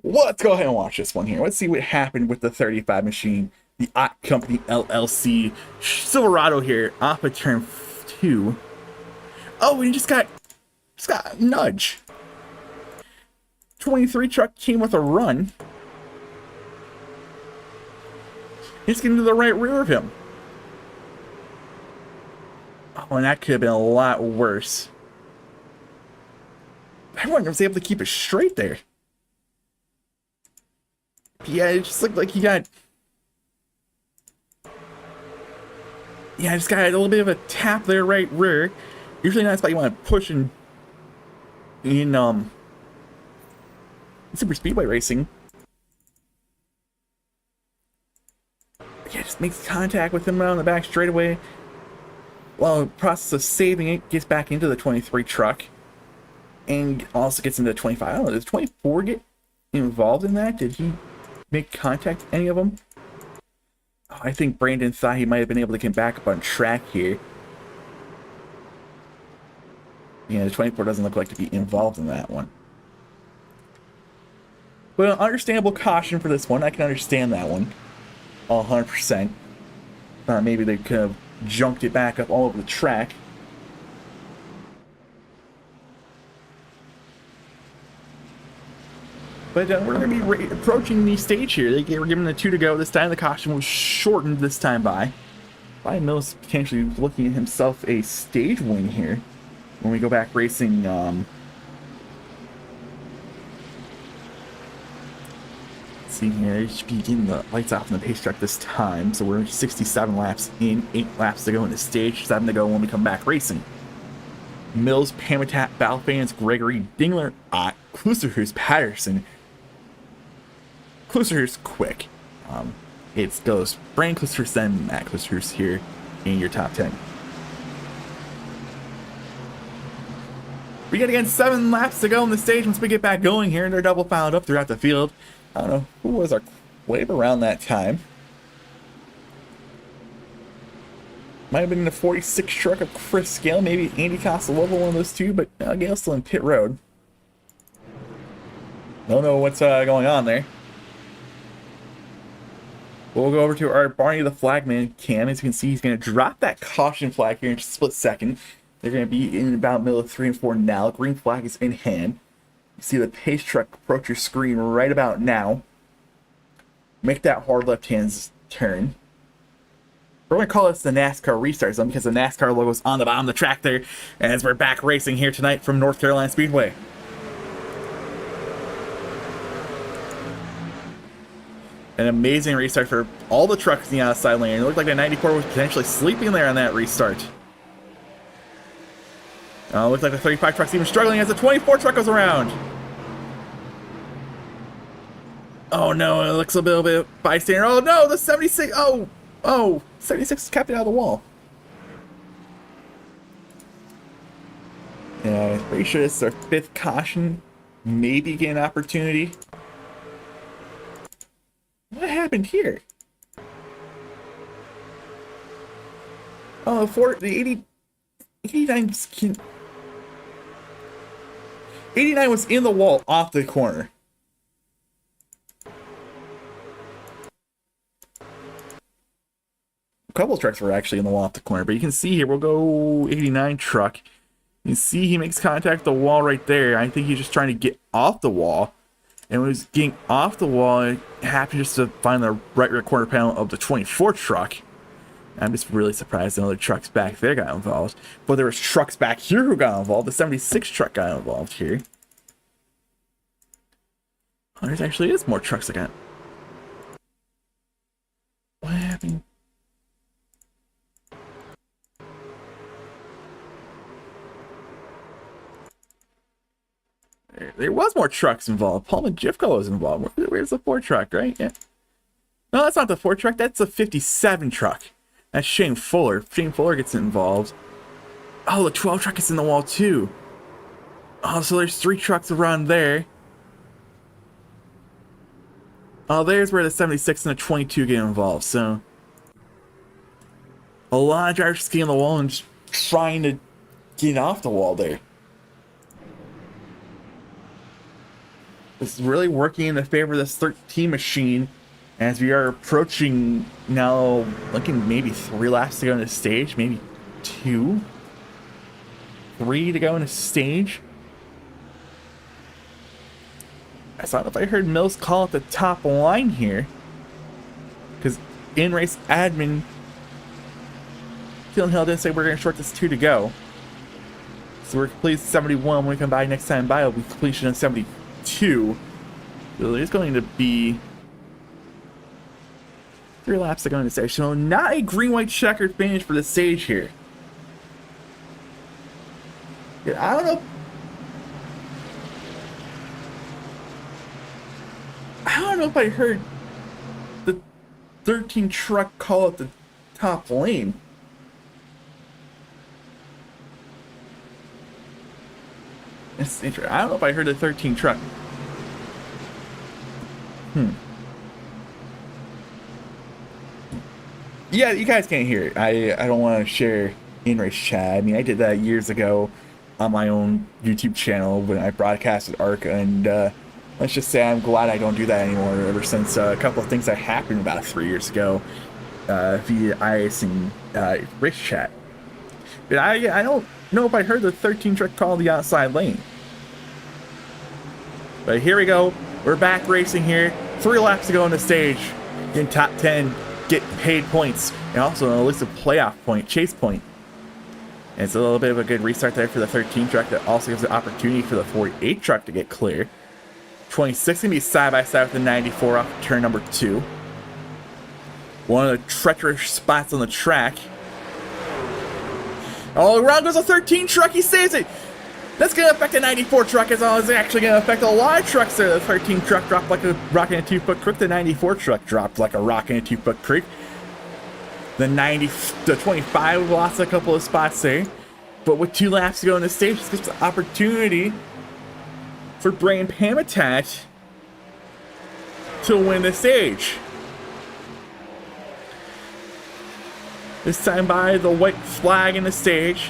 let's go ahead and watch this one here. Let's see what happened with the 35 machine, the Ott Company LLC Silverado here off of turn 2. Oh, we just got a nudge. 23 truck came with a run. He's getting to the right rear of him. Oh, and that could have been a lot worse. Everyone was able to keep it straight there. Yeah, it just looked like he got... Yeah, I just got a little bit of a tap there, right rear. Usually not a spot you want to push in Super Speedway racing. Yeah, just makes contact with him around the back straightaway. While in the process of saving it, gets back into the 23 truck. And also gets into the 25. I don't know, does 24 get involved in that? Did he make contact with any of them? Oh, I think Brandon thought he might have been able to get back up on track here. Yeah, the 24 doesn't look like to be involved in that one. But an understandable caution for this one. I can understand that one. 100%. Maybe they could have junked it back up all over the track. But we're going to be approaching the stage here. They were given the 2 to go. This time the caution was shortened this time by Mills potentially looking at himself a stage win here. When we go back racing, let's see here, they should be getting the lights off in the pace track this time. So we're 67 laps in, 8 laps to go in the stage, 7 to go when we come back racing. Mills, Pamitat, Battle Fans, Gregory, Dingler, Ott, Klusterhus, Patterson. Klusterhus quick. It goes Brand Klusterhus, then Matt Klusterhus here in your top 10. We got again 7 laps to go on the stage once we get back going here, and they're double piled up throughout the field. I don't know who was our wave around that time. Might have been the 46 truck of Chris Gale, maybe Andy Costello, one of those two, but Gale's still in pit road. Don't know what's going on there. We'll go over to our Barney the Flagman cam. As you can see, he's going to drop that caution flag here in just a split second. They're going to be in about middle of 3 and 4 now. Green flag is in hand. You see the pace truck approach your screen right about now. Make that hard left-hand turn. We're going to call this the NASCAR restart zone because the NASCAR logo is on the bottom of the track there as we're back racing here tonight from North Carolina Speedway. An amazing restart for all the trucks in the outside lane. It looked like the 94 was potentially sleeping there on that restart. Looks like the 35 truck's even struggling as the 24 truck goes around. Oh no, it looks a little bit bystander. Oh no, the 76. Oh, 76 is capped out of the wall. Yeah, pretty sure this is our 5th caution. Maybe get an opportunity. What happened here? Oh, the 89 was in the wall off the corner. A couple of trucks were actually in the wall off the corner, but you can see here, we'll go 89 truck. You see he makes contact with the wall right there. I think he's just trying to get off the wall. And when he was getting off the wall, it happened just to find the right rear quarter panel of the 24 truck. I'm just really surprised the other trucks back there got involved. But there was trucks back here who got involved. The 76 truck got involved here. Oh, there actually is more trucks again. What happened? There there was more trucks involved. Paul Majivko was involved. Where's the Ford truck, right? Yeah. No, that's not the Ford truck. That's the 57 truck. That's Shane Fuller. Shane Fuller gets involved. Oh, the 12 truck is in the wall too. Oh, so there's 3 trucks around there. Oh, there's where the 76 and the 22 get involved. So a lot of drivers skiing on the wall and just trying to get off the wall there. It's really working in the favor of this 13 machine as we are approaching now, looking maybe 3 laps to go in the stage, maybe 2, 3 to go in the stage. I don't know if I heard Mills call at the top line here, because in-race admin Hill didn't say we're going to short this 2 to go. So we're completing 71. When we come by next time by, it'll be completion of 72. So there's going to be 3 laps to go in the stage. So not a green-white checkered finish for the stage here. Yeah, I don't know. I don't know if I heard the 13 truck call at the top lane. It's interesting. I don't know if I heard the 13 truck. Yeah, you guys can't hear it. I don't want to share in-race chat. I mean, I did that years ago on my own YouTube channel when I broadcasted ARCA, and let's just say I'm glad I don't do that anymore ever since a couple of things that happened about 3 years ago via iRacing race chat. But I don't know if I heard the 13 truck call the outside lane. But here we go. We're back racing here. 3 laps to go on the stage. In top 10, get paid points. And also an elusive playoff point, chase point. And it's a little bit of a good restart there for the 13 truck that also gives an opportunity for the 48 truck to get clear. 26 going to be side by side with the 94 off turn number 2. One of the treacherous spots on the track. Oh, around goes a 13 truck. He saves it. That's going to affect the 94 truck as well as it's actually going to affect a lot of trucks there. The 13 truck dropped like a rock in a 2-foot creek. The 94 truck dropped like a rock in a 2-foot creek. The 25 lost a couple of spots there. But with 2 laps to go in the stage, this gives an opportunity for Brian Pamitat to win the stage. This time by the white flag in the stage.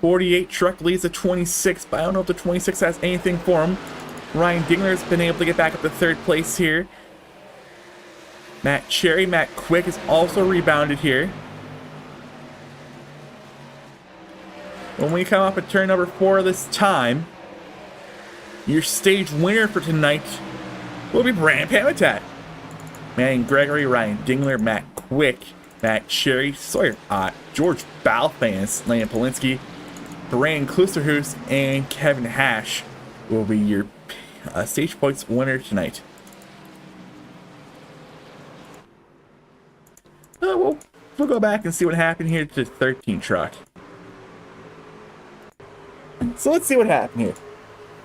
48 truck leads the 26, but I don't know if the 26 has anything for him. Ryan Dingler's been able to get back up to 3rd place here. Matt Quick is also rebounded here. When we come up at turn number 4 this time, your stage winner for tonight will be Brian Pamitat. Manning Gregory, Ryan Dingler, Matt Quick, Matt Cherry, Sawyer Ott, George Balfans, Landon Polinsky, Brandon Klusterhuis, and Kevin Hash will be your stage points winner tonight. We'll go back and see what happened here to the 13 truck. So let's see what happened here.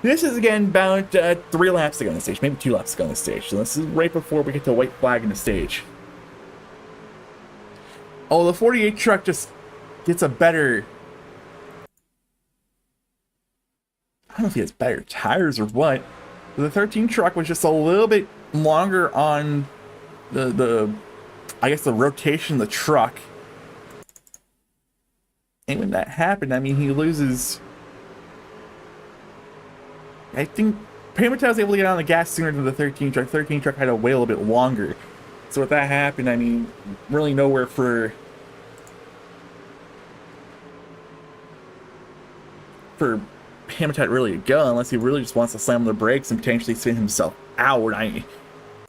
This is again about 3 laps to go on the stage, maybe 2 laps to go on the stage. So this is right before we get the white flag in the stage. Oh, the 48 truck just gets a better... I don't know if he has better tires or what. But the 13 truck was just a little bit longer on I guess the rotation of the truck. And when that happened, I mean, he loses... I think Pamitat was able to get on the gas sooner than the 13 truck. 13 truck had to wait a little bit longer. So with that happened, I mean, really nowhere for Pamitat really to go unless he really just wants to slam on the brakes and potentially spin himself out. I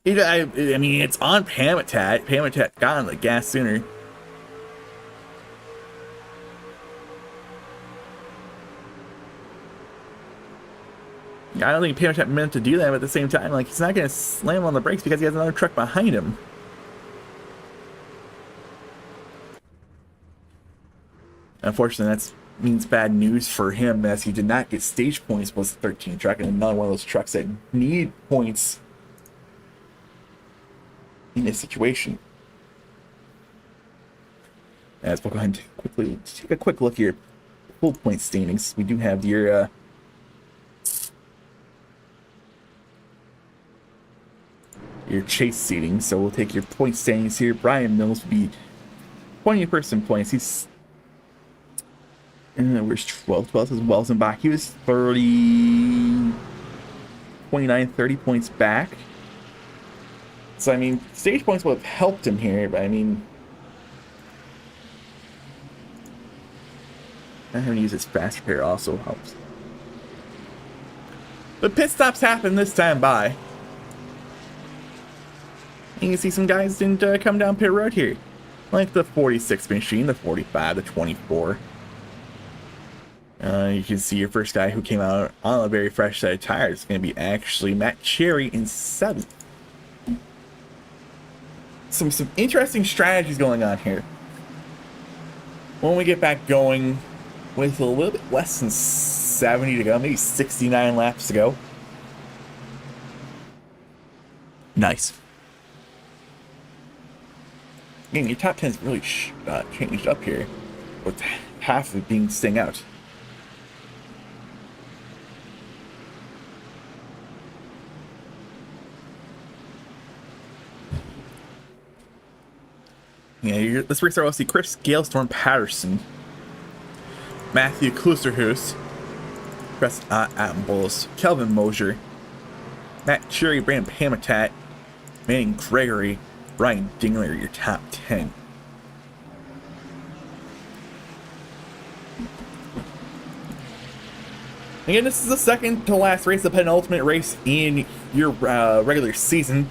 mean, it's on Pamitat. Pamitat got on the gas sooner. I don't think Pamitat meant to do that, but at the same time, like, he's not going to slam on the brakes because he has another truck behind him. Unfortunately, that's means bad news for him, as he did not get stage points, was the 13 truck, and another one of those trucks that need points in this situation. As we'll go ahead and quickly take a quick look here, full point standings. We do have your chase seating, so we'll take your point standings here. Brian Mills will be 20th in points. He's where's 12 as well as in back. He was 30, 29, 30 points back. So I mean, stage points would have helped him here, but I mean, I'm going to use his fast repair also helps. But pit stops happen this time by. You can see some guys didn't come down pit road here. Like the 46 machine, the 45, the 24. You can see your first guy who came out on a very fresh set of tires is going to be actually Matt Cherry in 7th. Some interesting strategies going on here. When we get back going with a little bit less than 70 to go, maybe 69 laps to go. Nice. Again, your top 10's really changed up here, with half of it being staying out. Yeah, let's restart. We'll see Chris Galestorm Patterson, Matthew Klusterhuis, Chris Attenbolos, Kelvin Mosier, Matt Cherry, Brandon Pamitat, Manning Gregory, Ryan Dingler, your top 10. Again, this is the second to last race, the penultimate race in your regular season.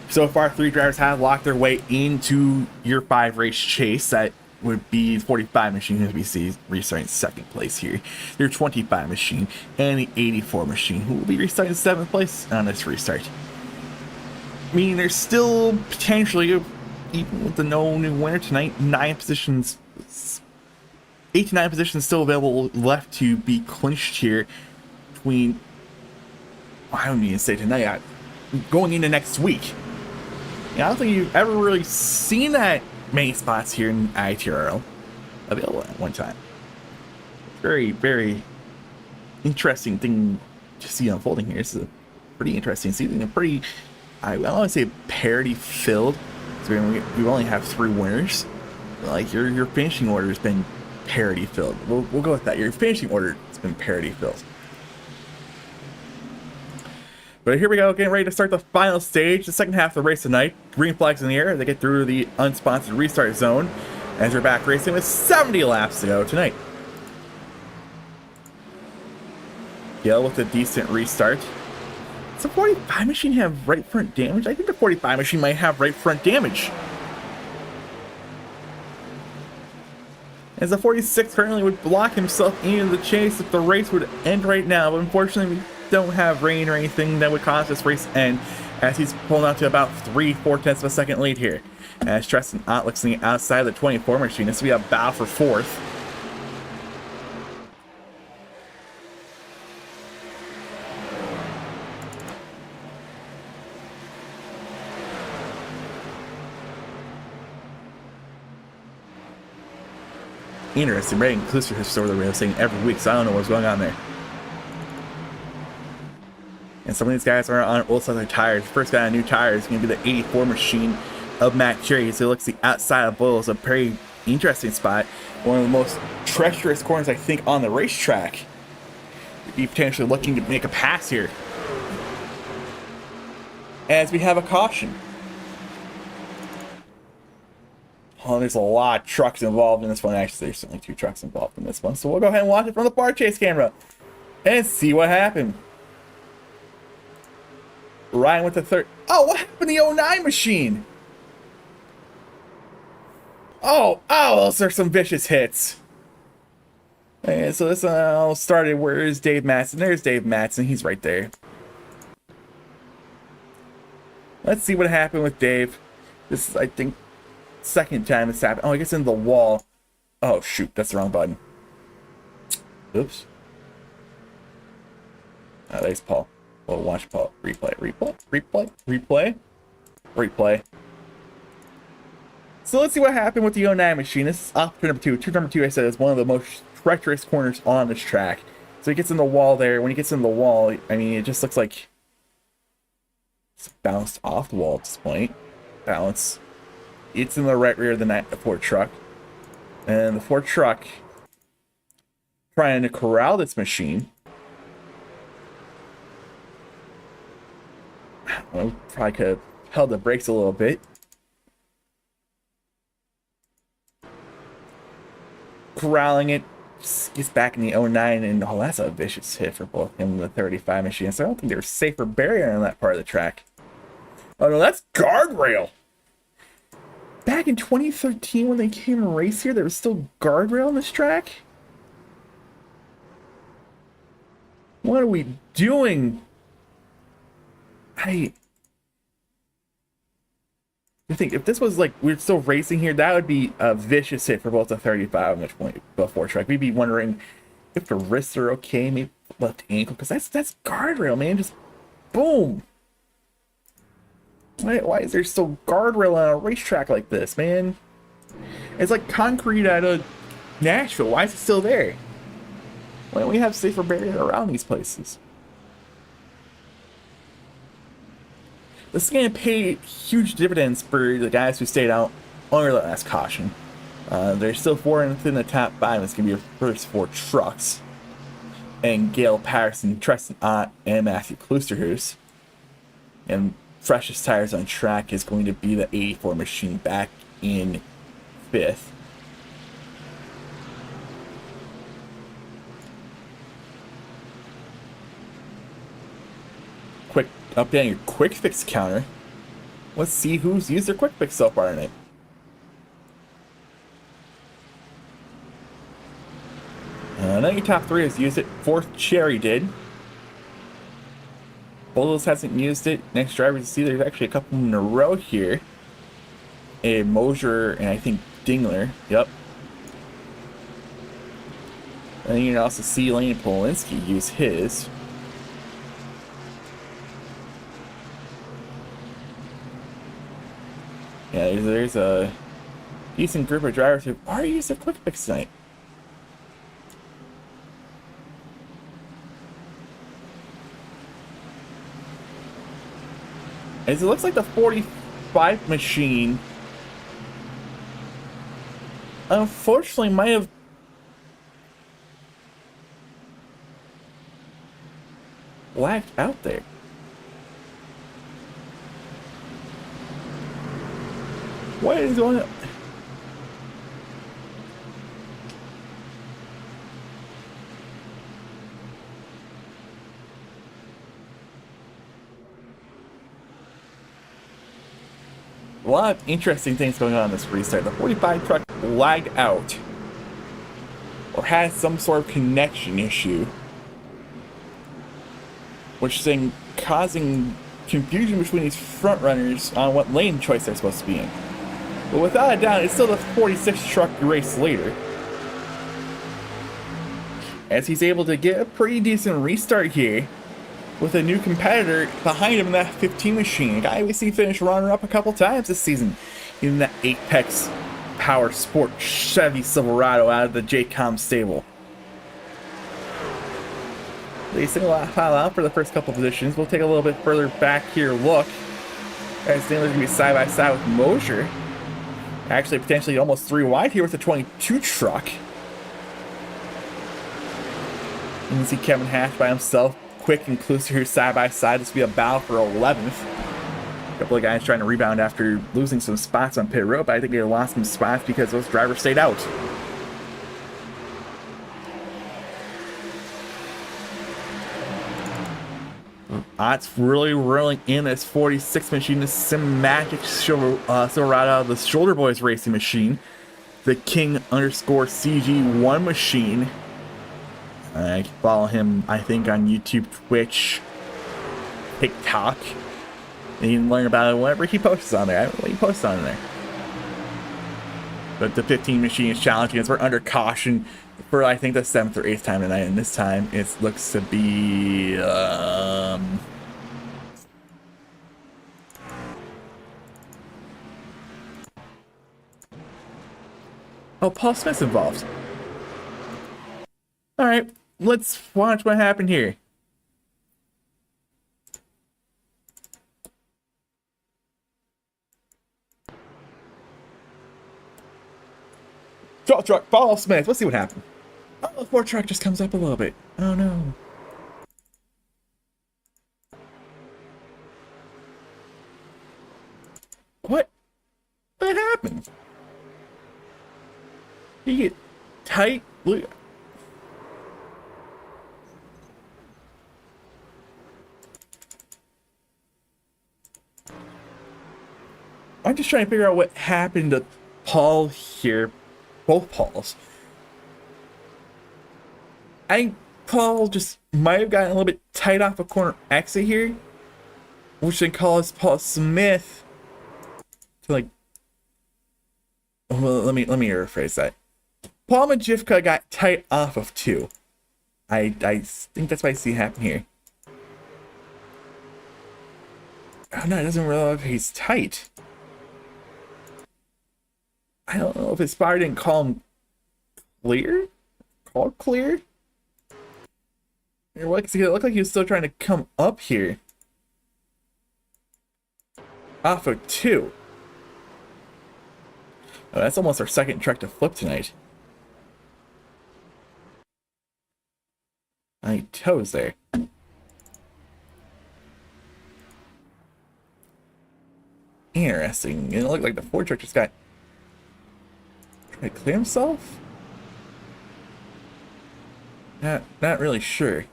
So far, 3 drivers have locked their way into your 5 race chase. That would be the 45 machine, as we see restarting 2nd place here. Your 25 machine and the 84 machine, who will be restarting 7th place on this restart. Meaning there's still potentially, even with the no new winner tonight, 8 to 9 positions still available left to be clinched here between, I don't even say tonight, going into next week. Yeah, I don't think you've ever really seen that many spots here in ITRL available at one time. Very, very interesting thing to see unfolding here. This is a pretty interesting season, a pretty, I don't want to say parity filled. So we only have 3 winners. Like your finishing order has been parity filled. We'll go with that. Your finishing order has been parity filled. But here we go, getting ready to start the final stage, the second half of the race tonight. Green flags in the air. They get through the unsponsored restart zone as we're back racing with 70 laps to go tonight. Gale with a decent restart. Does the 45 machine have right front damage? I think the 45 machine might have right front damage. As the 46 currently would block himself into the chase if the race would end right now, but unfortunately we don't have rain or anything that would cause this race to end, as he's pulling out to about 3/4 of a second lead here. As Tristan Ott looks on the outside of the 24 machine. This will be a battle for 4th. Interesting. Brandon Kluster has over the rail saying every week, so I don't know what's going on there. And some of these guys are on old sides of tires. First guy on new tires is going to be the 84 machine of Matt Cherry. So it looks the outside of Bulls, a very interesting spot. One of the most treacherous corners, I think, on the racetrack. Be potentially looking to make a pass here. As we have a caution. Oh, there's a lot of trucks involved in this one. Actually, there's only 2 trucks involved in this one. So we'll go ahead and watch it from the bar chase camera and see what happened. Ryan with the 3rd. Oh, what happened to the 09 machine? Oh, those are some vicious hits. And so this all started. Where is Dave Matson? There's Dave Matson. He's right there. Let's see what happened with Dave. This is, I think, 2nd time it's happened. Oh, I guess in the wall. Oh, shoot. That's the wrong button. Oops. Oh, there's Paul. Well, watch Paul. Replay, replay, replay, replay, replay. So let's see what happened with the 09 machine. This is off turn number 2. Turn number 2, I said, is one of the most treacherous corners on this track. So he gets in the wall there. When he gets in the wall, I mean, it just looks like it's bounced off the wall at this point. Bounce. It's in the right rear of the Ford truck. And the Ford truck trying to corral this machine. Well, probably could have held the brakes a little bit. Corralling it. Gets back in the 09, and oh, that's a vicious hit for both him and the 35 machine. So I don't think there's safer barrier on that part of the track. Oh no, that's guardrail. Back in 2013 when they came to race here, there was still guardrail on this track? What are we doing? I think if this was like we're still racing here, that would be a vicious hit for both the 35 and the 24 track. We'd be wondering if the wrists are okay, maybe left ankle, because that's guardrail, man. Just boom. Why is there still guardrail on a racetrack like this, man? It's like concrete out of Nashville. Why is it still there? Why don't we have safer barrier around these places? This is going to pay huge dividends for the guys who stayed out under the last caution. There's still 4 within the top 5. It's going to be your first 4 trucks. And Gale Patterson, Tristan Ott, and Matthew Klusterhuis. And freshest tires on track is going to be the 84 machine back in 5th. Quick update on your quick fix counter. Let's see who's used their quick fix so far tonight. None of your top 3 has used it. 4th Cherry did. Bolos hasn't used it. Next driver to see, there's actually a couple in a row here. A Mosier and I think Dingler. Yep. And then you can also see Lane Polinsky use his. Yeah, there's a decent group of drivers who already used their quick fix tonight. As it looks like the 45 machine unfortunately might have lagged out there. What is going on? A lot of interesting things going on in this restart. The 45 truck lagged out or had some sort of connection issue, which is causing confusion between these front runners on what lane choice they're supposed to be in. But without a doubt, it's still the 46 truck you race later, as he's able to get a pretty decent restart here with a new competitor behind him in that 15 machine. A guy we see finish runner-up a couple times this season in that Apex Power Sport Chevy Silverado out of the JCOMM stable. They single file out for the first couple positions. We'll take a little bit further back here look, as Dingler's going to be side by side with Mosier. Actually, potentially almost 3 wide here with the 22 truck. You can see Kevin Hatch by himself, Quick and Kluster side by side. This will be a battle for 11th. A couple of guys trying to rebound after losing some spots on pit road, but I think they lost some spots because those drivers stayed out. Ott's really rolling in this 46 machine, this Cinematic Silverado, the Shoulder Boys racing machine, the King_CG1 machine. I can follow him, I think, on YouTube, Twitch, TikTok. And you can learn about it whenever he posts on there. I don't know what he posts on there. But the 15 machine is challenging as we're under caution. for I think the 7th or 8th time tonight, and this time it looks to be oh, Paul Smith's involved. All right, let's watch what happened here. Draw truck, Paul Smith. Let's see what happened. Oh, the 4 truck just comes up a little bit. Oh no. What happened? You get tight. Look. I'm just trying to figure out what happened to Paul here. Both Pauls. I think Paul just might have gotten a little bit tight off a corner exit here, which then caused Paul Smith to like. Well, let me rephrase that. Paul Majivka got tight off of 2. I think that's what I see happen here. Oh no, it doesn't really look like he's tight. I don't know if his spotter didn't call him clear? Called clear? It looked like he was still trying to come up here. Off of 2. Oh, that's almost our 2nd truck to flip tonight. I toes there. Interesting. It looked like the 4 truck just got trying to clear himself? Not really sure.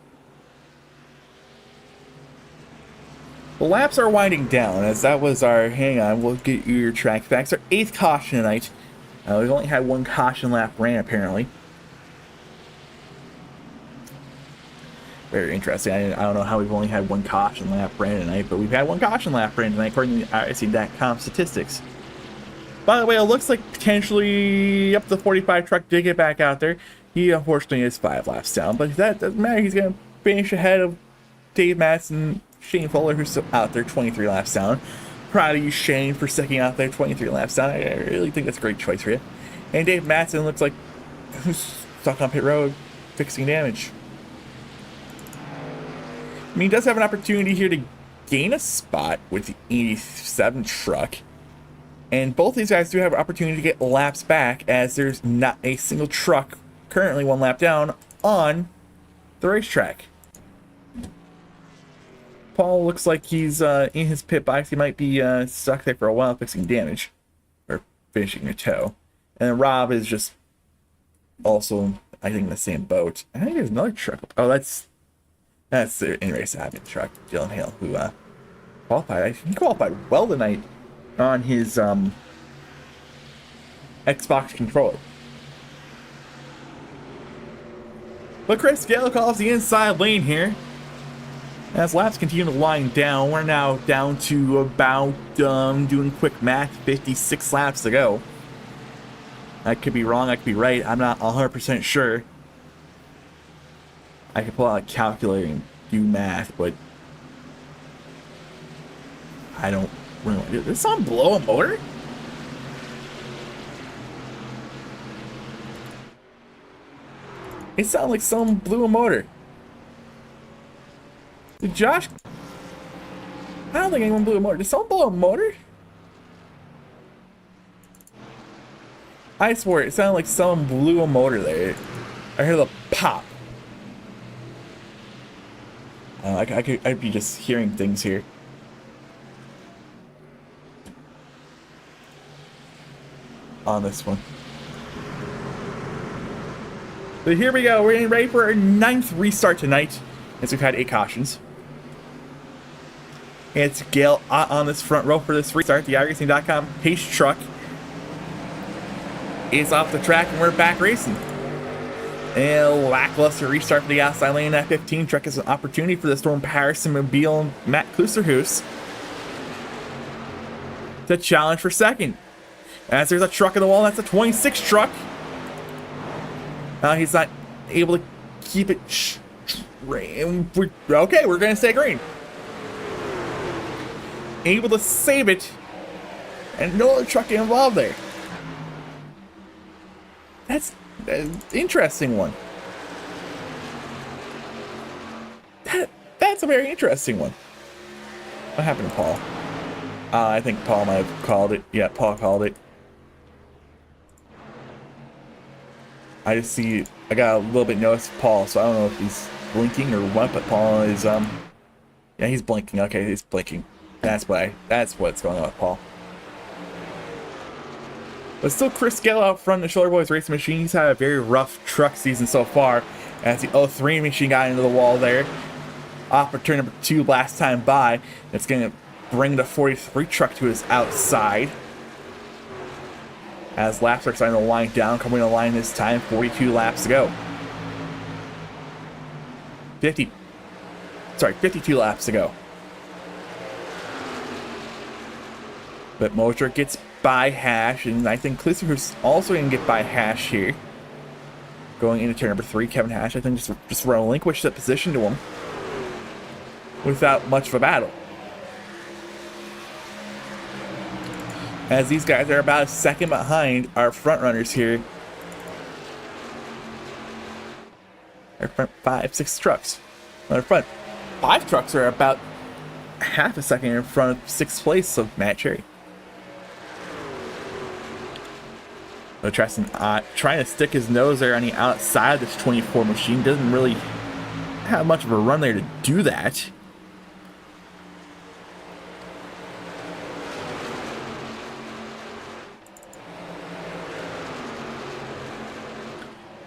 The laps are winding down, as that was our, hang on, we'll get your track facts. Our 8th caution tonight. We've only had 1 caution lap ran, apparently. Very interesting. I don't know how we've only had 1 caution lap ran tonight, but we've had 1 caution lap ran tonight, according to the ITRL statistics. By the way, it looks like potentially up to the 45 truck did get back out there. He unfortunately is 5 laps down, but that doesn't matter. He's going to finish ahead of Dave Matson, Shane Fuller, who's still out there 23 laps down. Proud of you, Shane, for sticking out there 23 laps down. I really think that's a great choice for you. And Dave Matson looks like who's stuck on pit road fixing damage. I mean, he does have an opportunity here to gain a spot with the 87 truck. And both these guys do have an opportunity to get laps back, as there's not a single truck currently 1 lap down on the racetrack. Paul looks like he's in his pit box. He might be stuck there for a while fixing damage or finishing a tow. And then Rob is just also, I think, in the same boat. I think there's another truck. Oh, that's the in-race happening truck, Dylan Hale, who qualified. He qualified well tonight on his Xbox controller. But Chris Gale calls the inside lane here. As laps continue to wind down, we're now down to about, doing quick math, 56 laps to go. I could be wrong, I could be right, I'm not 100% sure. I could pull out a calculator and do math, but I don't really want to do it. Did someone blow a motor? It sounded like someone blew a motor. Did Josh? I don't think anyone blew a motor. Did someone blow a motor? I swear, it sounded like someone blew a motor there. I heard the pop. I'd be just hearing things here. On this one. But here we go. We're getting ready for our 9th restart tonight, as we've had 8 cautions. And it's Gale on this front row for this restart. The iRacing.com pace truck is off the track, and we're back racing. And a lackluster restart for the outside lane. That 15 truck is an opportunity for the Storm Patterson Mobile and Matt Klusterhuis to challenge for 2nd. As there's a truck in the wall, that's a 26 truck. He's not able to keep it straight. Okay, we're going to stay green. Able to save it. And no other truck involved there. That's an interesting one. That's a very interesting one. What happened to Paul? I think Paul might have called it. Yeah, Paul called it. I just see, I got a little bit notice of Paul, so I don't know if he's blinking or what, but Paul is, yeah, he's blinking. Okay, he's blinking. That's what's going on with Paul. But still, Chris Gale out front, the Shoulder Boys Racing Machine. He's had a very rough truck season so far, as the 03 machine got into the wall there. Off for turn number 2 last time by. It's going to bring the 43 truck to his outside. As laps are starting to wind down, coming to line this time, 42 laps to go. 52 laps to go. But Motor gets by Hash, and I think Clister's also going to get by Hash here. Going into turn number 3, Kevin Hash, I think just relinquish that position to him without much of a battle. As these guys are about a second behind our front runners here. Our front 5-6 trucks. Our front 5 trucks are about half a second in front of 6th place of Matt Cherry. So Treston trying to stick his nose there on the outside of this 24 machine. Doesn't really have much of a run there to do that.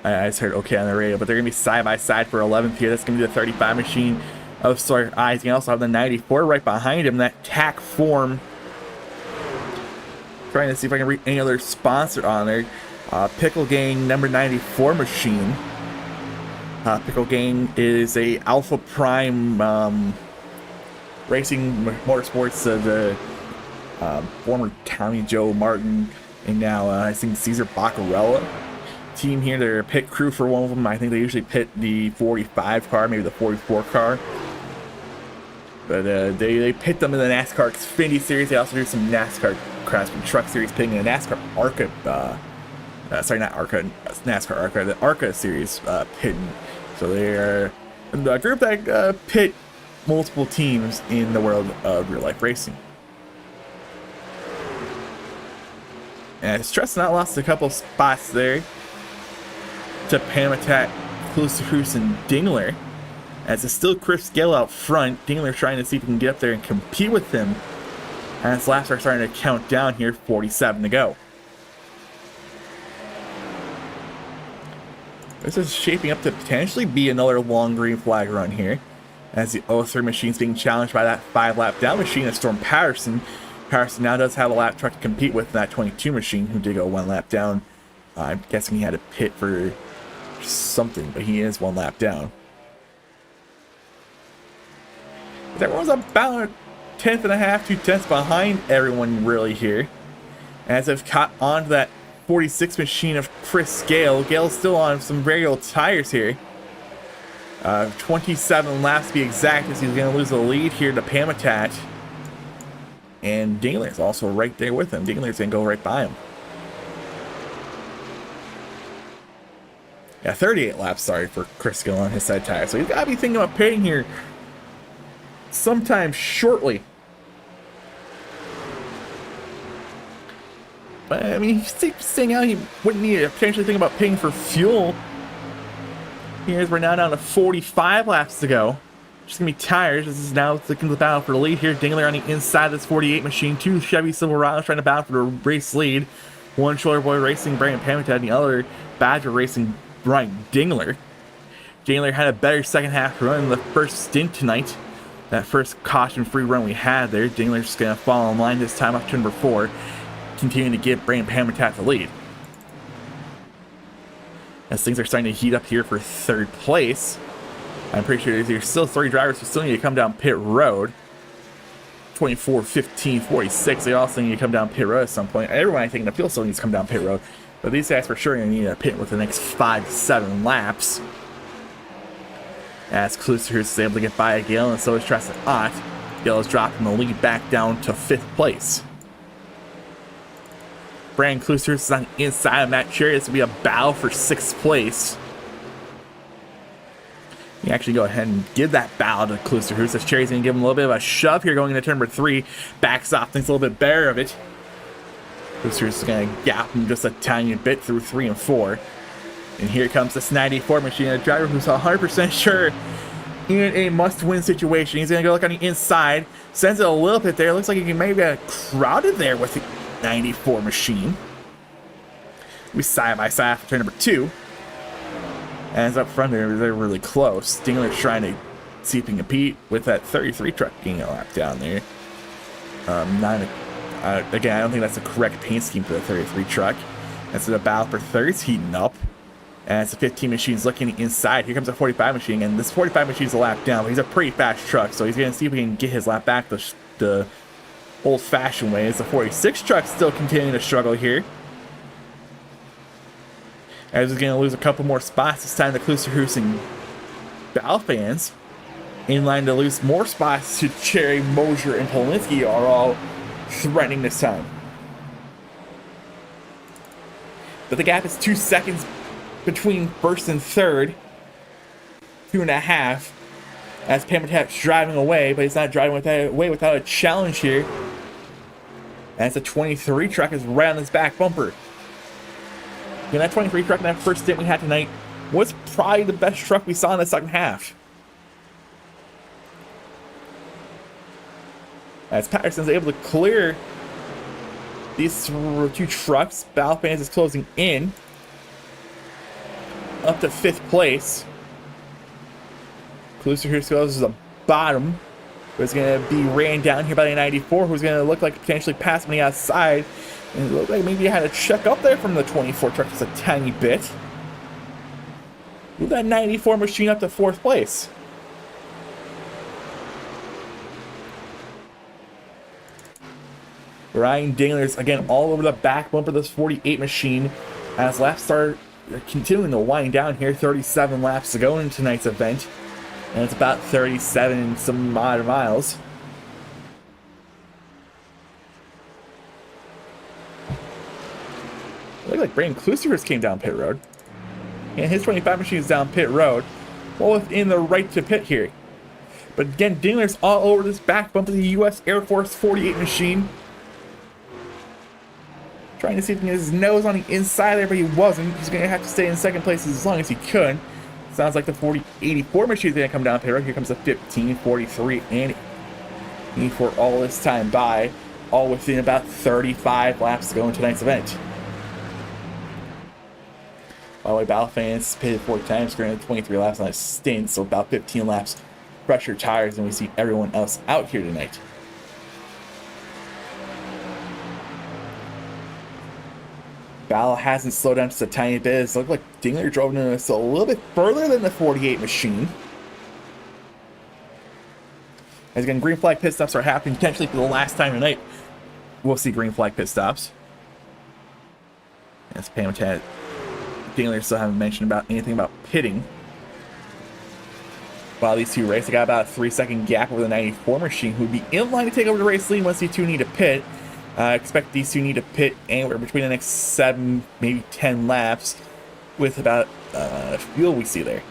I just heard okay on the radio, but they're going to be side by side for 11th here. That's going to be the 35 machine of Sawyer Eyes. You can also have the 94 right behind him, that tack form. Trying to see if I can read any other sponsor on there. Pickle Gang number 94 machine. Pickle Gang is a Alpha Prime Racing Motorsports, the former Tommy Joe Martin, and now I think Cesar Baccarella team here. They're a pit crew for one of them. I think they usually pit the 45 car, maybe the 44 car. But they pit them in the NASCAR Xfinity Series. They also do some NASCAR Craftsman Truck Series pitting in the NASCAR ARCA. Sorry, not ARCA. NASCAR ARCA. The ARCA Series pitting. So they are a group that pit multiple teams in the world of real life racing. And Stress not lost a couple spots there to Pamatat, Klusterhus, and Dingler. As it's still Chris Gale out front. Dingler trying to see if he can get up there and compete with him. As laps are starting to count down here, 47 to go. This is shaping up to potentially be another long green flag run here. As the 03 machine's being challenged by that 5-lap down machine of Storm Patterson. Patterson now does have a lap truck to compete with that 22 machine, who did go 1 lap down. I'm guessing he had to pit for something, but he is 1 lap down. Everyone's about a 10th and a half, 2 tenths behind everyone really here. As I've caught on to that 46 machine of Chris Gale. Gale's still on some very old tires here. 27 laps to be exact, as he's going to lose the lead here to Pamatat. And Dingler's also right there with him. Dingler's going to go right by him. Yeah, 38 laps, sorry, for Chris Gale on his side tire. So he's got to be thinking about pitting here sometime shortly. But I mean, he's saying out he wouldn't need to potentially think about paying for fuel. Here's we're now down to 45 laps to go. Just gonna be tires. This is now looking to the battle for the lead here. Dingler on the inside of this 48 machine. 2 Chevy Silverados trying to battle for the race lead. 1 Shoulder Boy Racing, Brandon Pamatat, and the other Badger Racing, Brian Dingler. Dingler had a better second half run in the first stint tonight. That first caution-free run we had there. Dingler's just going to fall in line this time up to number 4, continuing to give Brandon Pamatat the lead. As things are starting to heat up here for 3rd place. I'm pretty sure there's still 3 drivers who still need to come down pit road. 24, 15, 46. They also need to come down pit road at some point. Everyone, I think, in the field still needs to come down pit road. But these guys for sure are going to need a pit with the next 5 to 7 laps. As Klusterhuis is able to get by Gale, and so is Tresson Ott. Gale is dropping the lead back down to 5th place. Brandon Klusterhuis is on the inside of Matt Cherry. This will be a battle for 6th place. You actually go ahead and give that battle to Klusterhuis, as Cherry's going to give him a little bit of a shove here going into turn number 3. Backs off, thinks a little bit better of it. Klusterhuis is going to gap him just a tiny bit through 3 and 4. And here comes this 94 machine, a driver who's 100% sure in a must-win situation. He's going to go look on the inside, sends it a little bit there. Looks like he may get crowded there with the 94 machine. We side by side for turn number 2. And up front there, they're really close. Dingler's trying to see if he can compete with that 33 truck getting a lap down there. Again, I don't think that's the correct paint scheme for the 33 truck. That's the battle for thirds heating up. And it's the 15 machine's looking inside. Here comes a 45 machine, and this 45 machine's a lap down, but he's a pretty fast truck, so he's going to see if he can get his lap back the old-fashioned way. As the 46 truck still continuing to struggle here. As he's going to lose a couple more spots this time to Klusterhuis and Balfans. In line to lose more spots to Cherry, Mosier, and Polinsky are all threatening this time. But the gap is 2 seconds between first and third. 2.5. As Pamatap's driving away, but he's not driving away without a challenge here. As the 23 truck is right on his back bumper. And that 23 truck in that first stint we had tonight was probably the best truck we saw in the second half. As Patterson's able to clear these 2 trucks, Balfans is closing in up to 5th place. Klusterhuis goes to the bottom, but it's going to be ran down here by the 94, who's going to look like potentially pass on the outside. And it looked like maybe you had to check up there from the 24 truck just a tiny bit. Move that 94 machine up to 4th place. Ryan Dingler's again all over the back bumper of this 48 machine as laps start continuing to wind down here. 37 laps to go in tonight's event, and it's about 37 and some odd miles. Look like Brandon Klusterhuis came down pit road, and his 25 machine is down pit road, well within the right to pit here. But again, Dingler's all over this back bump of the U.S. Air Force 48 machine. Trying to see if he can get his nose on the inside there, but he wasn't. He's going to have to stay in 2nd place as long as he could. Sounds like the 84 machine is going to come down pit road. Here comes the 15, 43, and 84 all this time by, all within about 35 laps to go in tonight's event. By the way, Balfans pitted 4 times, granted 23 laps on his stint, so about 15 laps fresher tires than we see everyone else out here tonight. Ball hasn't slowed down just a tiny bit. It looked like Dingler drove into us a little bit further than the 48 machine. As again, green flag pit stops are happening potentially for the last time tonight. We'll see green flag pit stops. As Pamatad, Dingler still haven't mentioned about anything about pitting. While these 2 race, they got about a 3-second gap over the 94 machine, who would be in line to take over the race lead once these 2 need to pit. I expect these 2 need to pit anywhere between the next 7, maybe 10 laps with about fuel we see there.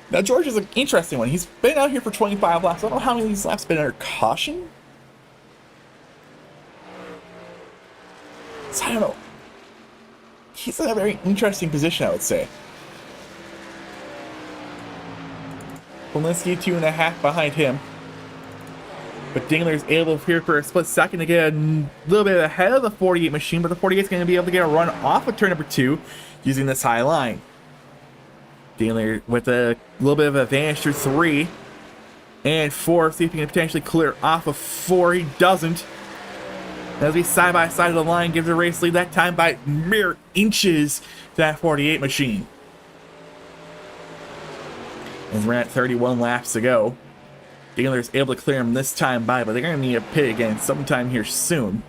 Now, George is an interesting one. He's been out here for 25 laps. I don't know how many of these laps have been under caution. So I don't know. He's in a very interesting position, I would say. Polinsky 2.5 behind him. But Dingler is able here for a split second to get a little bit ahead of the 48 machine, but the 48 is going to be able to get a run off of turn number 2 using this high line. Dingler with a little bit of advantage through 3 and 4. See if he can potentially clear off of 4. He doesn't. As we side by side of the line, gives the race lead that time by mere inches to that 48 machine. As we're at 31 laps to go. Dingler is able to clear him this time by, but they're going to need a pit again sometime here soon.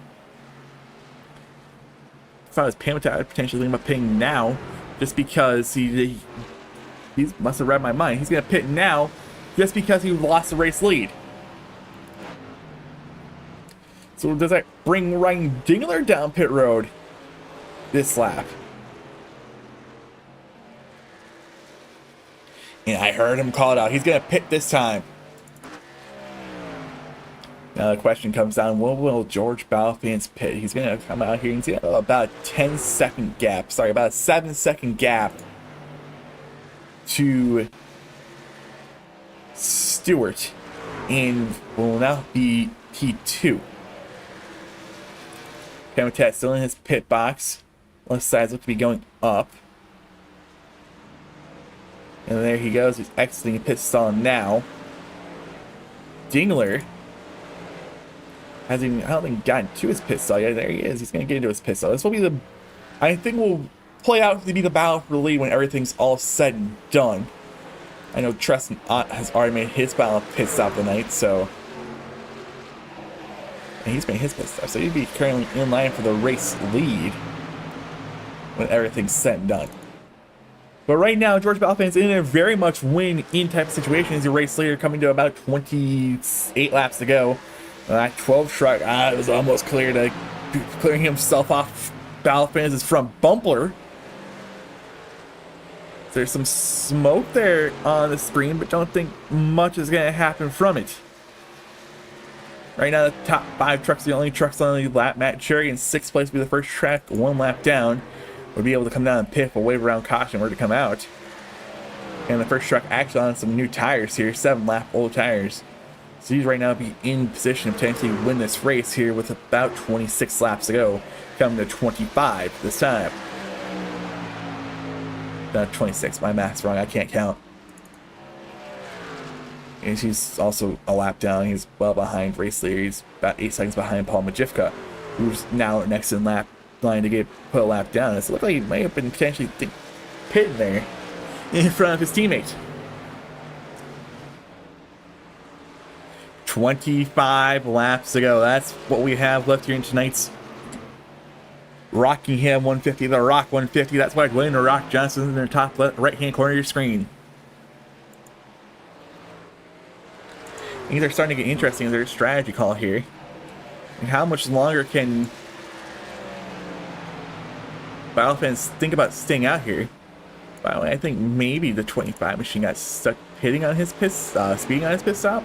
thought his penultimate potentially thinking about pitting now, just because he must have read my mind. He's going to pit now, just because he lost the race lead. So does that bring Ryan Dingler down pit road this lap? And I heard him call it out. He's going to pit this time. Now the question comes down, what will George Balfan's pit? He's going to come out here and see about a 10-second gap. Sorry, about a 7-second gap to Stewart. And will now be P2. Penultimate still in his pit box. Left side's look to be going up. And there he goes. He's exiting pit stall now. Dingler hasn't even, I don't think, gotten to his pit stall yet. There he is. He's going to get into his pit stall. This will be the, I think, will play out to be the battle for the lead when everything's all said and done. I know Tristan Ott has already made his battle pit stop tonight, so. And he's made his pit stop, so he'd be currently in line for the race lead when everything's said and done. But right now, George Balfan's in a very much win-in type of situation. He's a race leader coming to about 28 laps to go. That 12 truck, it was almost clear to clearing himself off Balfan's front bumper. There's some smoke there on the screen, but don't think much is going to happen from it. Right now, the top 5 trucks, the only trucks on the lap. Matt Cherry in 6th place will be the first track, 1 lap down. Would be able to come down and pit, but wave around caution where to come out. And the first truck actually on some new tires here, 7-lap old tires. So he's right now be in position to potentially win this race here with about 26 laps to go, coming to 25 this time. 26, my math's wrong, I can't count. And he's also a lap down. He's well behind race leader. He's about 8 seconds behind Paul Majivka, who's now next in lap line to get put a lap down. It looked like he may have been potentially pitting there in front of his teammate. 25 laps to go. That's what we have left here in tonight's Rockingham 150, the Rock 150. That's why Dwayne The Rock Johnson in the top left, right-hand corner of your screen. Things are starting to get interesting. There's a strategy call here. And how much longer can Balfan's think about staying out here? By the way, I think maybe the 25 machine got stuck hitting on his speeding on his pit stop.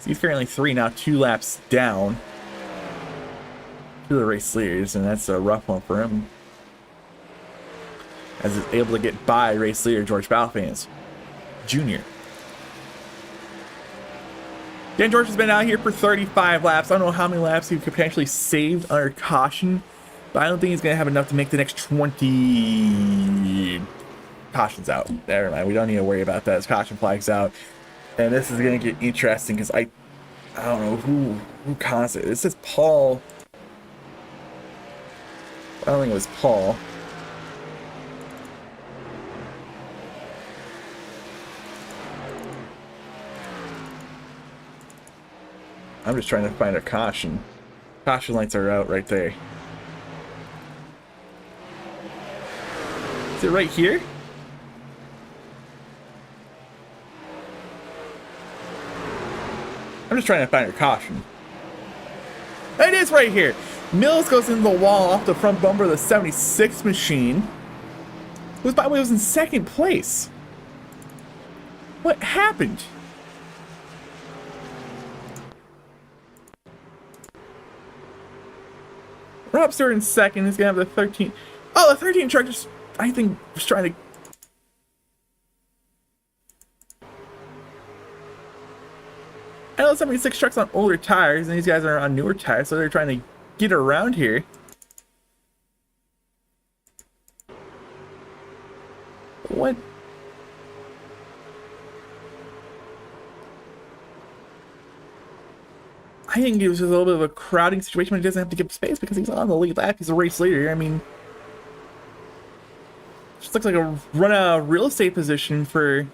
So he's currently 3 now, 2 laps down to the race leaders, and that's a rough one for him, as he's able to get by race leader George Balfan's Jr. Dan George has been out here for 35 laps. I don't know how many laps he could potentially saved under caution, but I don't think he's going to have enough to make the next 20 cautions out. Never mind, we don't need to worry about that as caution flags out. And this is going to get interesting because I don't know who caused it. This is Paul. I don't think it was Paul. I'm just trying to find a caution. Caution lights are out right there. Is it right here? I'm just trying to find a caution. It is right here. Mills goes into the wall off the front bumper of the 76 machine. Who, by the way, was in 2nd place. What happened? Rob Stewart in 2nd. He's gonna have the 13. Oh, the 13 truck just, I think, was trying to. I know 76 trucks on older tires, and these guys are on newer tires, so they're trying to get around here. What? I think it was just a little bit of a crowding situation, but he doesn't have to give space because he's on the lead lap. He's a race leader. I mean, just looks like a run out of real estate position for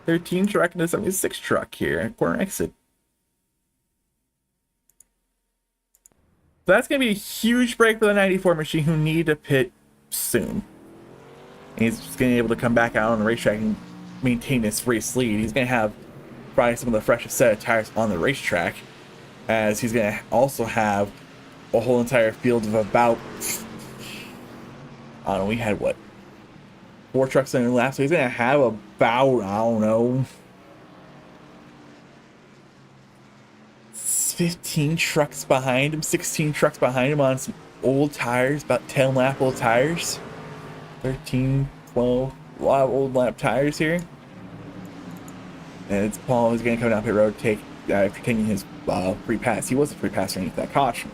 13 truck and a 76 truck here at corner exit. So that's going to be a huge break for the 94 machine, who need to pit soon. And he's just going to be able to come back out on the racetrack and maintain this race lead. He's going to have probably some of the freshest set of tires on the racetrack, as he's going to also have a whole entire field of about, I don't know, we had what, 4 trucks in the lap, so he's going to have about, I don't know, 15 trucks behind him, 16 trucks behind him on some old tires, about 10 lap old tires, 13, 12, a lot of old lap tires here. And it's Paul who's going to come down pit road, taking his free pass. He was a free pass underneath that caution.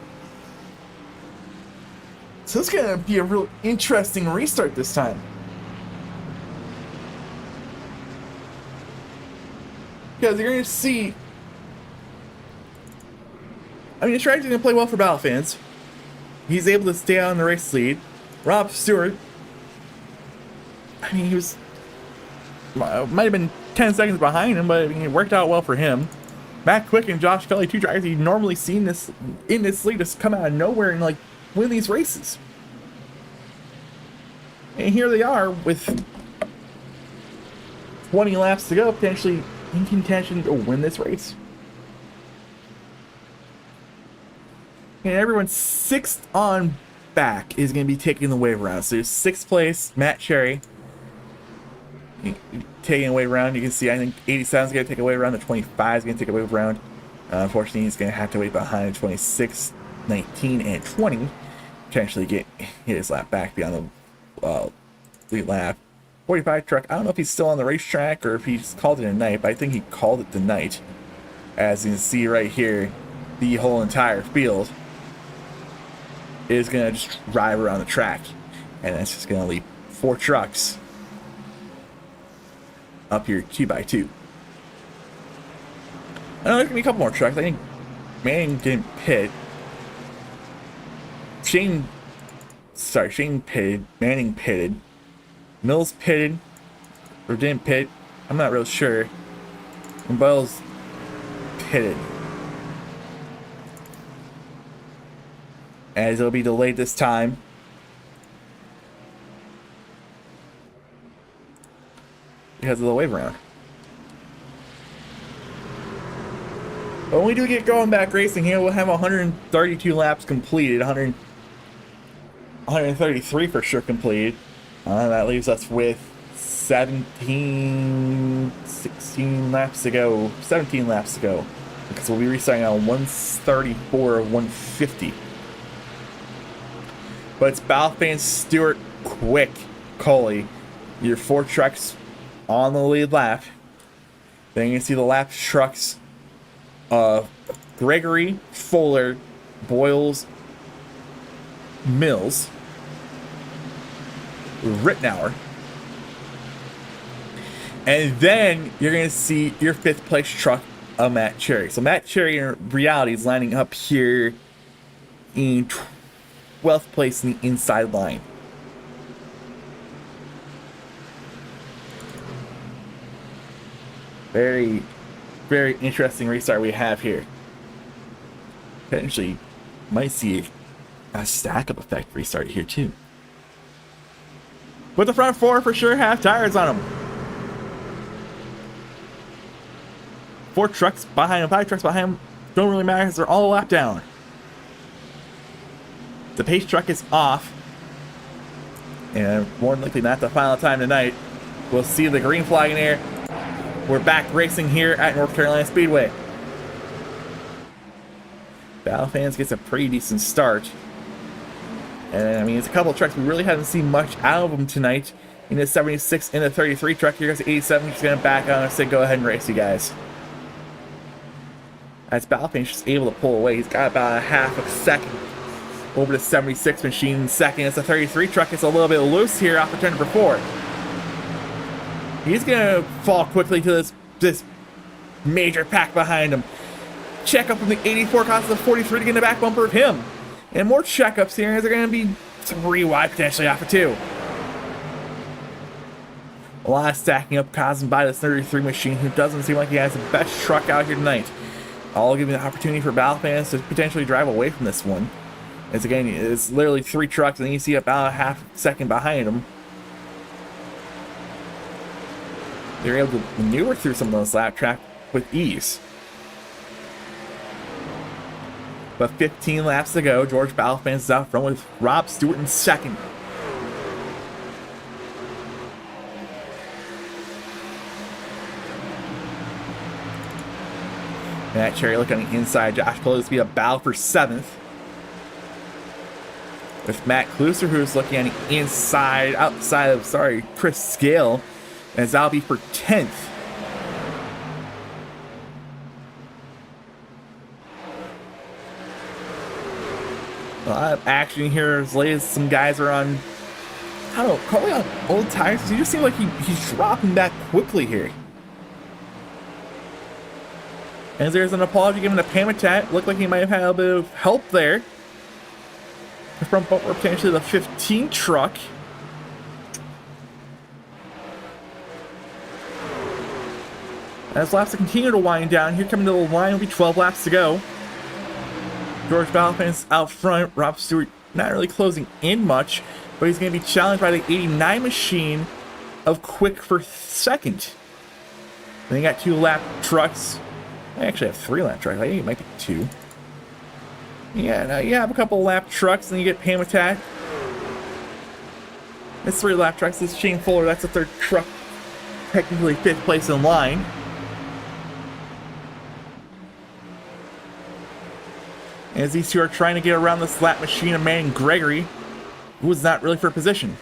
So it's going to be a real interesting restart this time. Because you're going to see, I mean, the strategy's going to play well for Battle fans. He's able to stay out in the race lead. Rob Stewart, I mean, he was, might have been 10 seconds behind him, but I mean, it worked out well for him. Matt Quick and Josh Kelly, 2 drivers you've normally seen this in this league, just come out of nowhere and like win these races. And here they are with 20 laps to go, potentially in contention to win this race. And everyone's 6th on back is going to be taking the wave around. So 6th place, Matt Cherry, taking a wave around. You can see, I think 87 is going to take a wave around. The 25 is going to take a wave around. Unfortunately, he's going to have to wait behind 26, 19, and 20. Potentially get his lap back beyond the lead lap. 45 truck, I don't know if he's still on the racetrack or if he's called it a night, but I think he called it the night. As you can see right here, the whole entire field is going to just drive around the track. And that's just going to leave 4 trucks up here 2x2. I know there's going to be a couple more trucks. I think Manning didn't pit. Shane pitted. Manning pitted. Mills pitted. Or didn't pit. I'm not real sure. And Boyles pitted. As it'll be delayed this time. Because of the wave around. But when we do get going back racing here, we'll have 132 laps completed. 133 for sure completed. That leaves us with 16 laps to go. 17 laps to go. Because we'll be restarting on 134 of 150. But it's Balfan, Stewart, Quick, Coley. Your 4 trucks on the lead lap. Then you can see the lap trucks of Gregory, Fuller, Boyles, Mills, Rittenauer. And then you're going to see your 5th place truck of Matt Cherry. So Matt Cherry in reality is lining up here in 12th place in the inside line. Very, very interesting restart we have here. Potentially might see a stack-up effect restart here too. But the front 4 for sure have tires on them. 4 trucks behind them, 5 trucks behind them. Don't really matter because they're all a lap down. The pace truck is off. And more than likely not the final time tonight. We'll see the green flag in air. We're back racing here at North Carolina Speedway. Battle Fans gets a pretty decent start. And I mean, it's a couple of trucks we really haven't seen much out of them tonight. In the 76 and the 33 truck, here goes the 87. He's going to back on and say, go ahead and race, you guys. As Battle Fans just able to pull away. He's got about a half a second over the 76 machine in second. It's the 33 truck. It's a little bit loose here off the turn number 4. He's going to fall quickly to this major pack behind him. Check up from the 84 causes the 43 to get in the back bumper of him. And more checkups here as they're going to be 3 wide potentially off of 2. A lot of stacking up caused by this 33 machine, who doesn't seem like he has the best truck out here tonight. I'll give you the opportunity for Battle Fans to potentially drive away from this one. As again, it's literally 3 trucks, and then you see about a half second behind them. They're able to maneuver through some of those lap tracks with ease. But 15 laps to go. George Balfans is out front with Rob Stewart in second. Matt Cherry looking on the inside. Josh Closby a battle for 7th. With Matt Kluser, who's looking on the inside, outside of, Chris Scale. And that'll be for 10th. A lot of action here as late as some guys are on, I don't know, probably on old tires. He just seems like he's dropping back quickly here. As there's an apology given to Pamitat. Looked like he might have had a bit of help there from potentially the 15 truck. As laps continue to wind down, here coming to the line will be 12 laps to go. George Balfans out front. Rob Stewart not really closing in much, but he's going to be challenged by the 89 machine of Quick for second. Then you got 2 lap trucks. I actually have 3 lap trucks. I think it might be 2. Yeah, now you have a couple lap trucks, and you get Pam Attack. It's 3 lap trucks. This Shane Fuller, that's the 3rd truck, technically 5th place in line. As these 2 are trying to get around this lap machine of Manning Gregory, who was not really for position.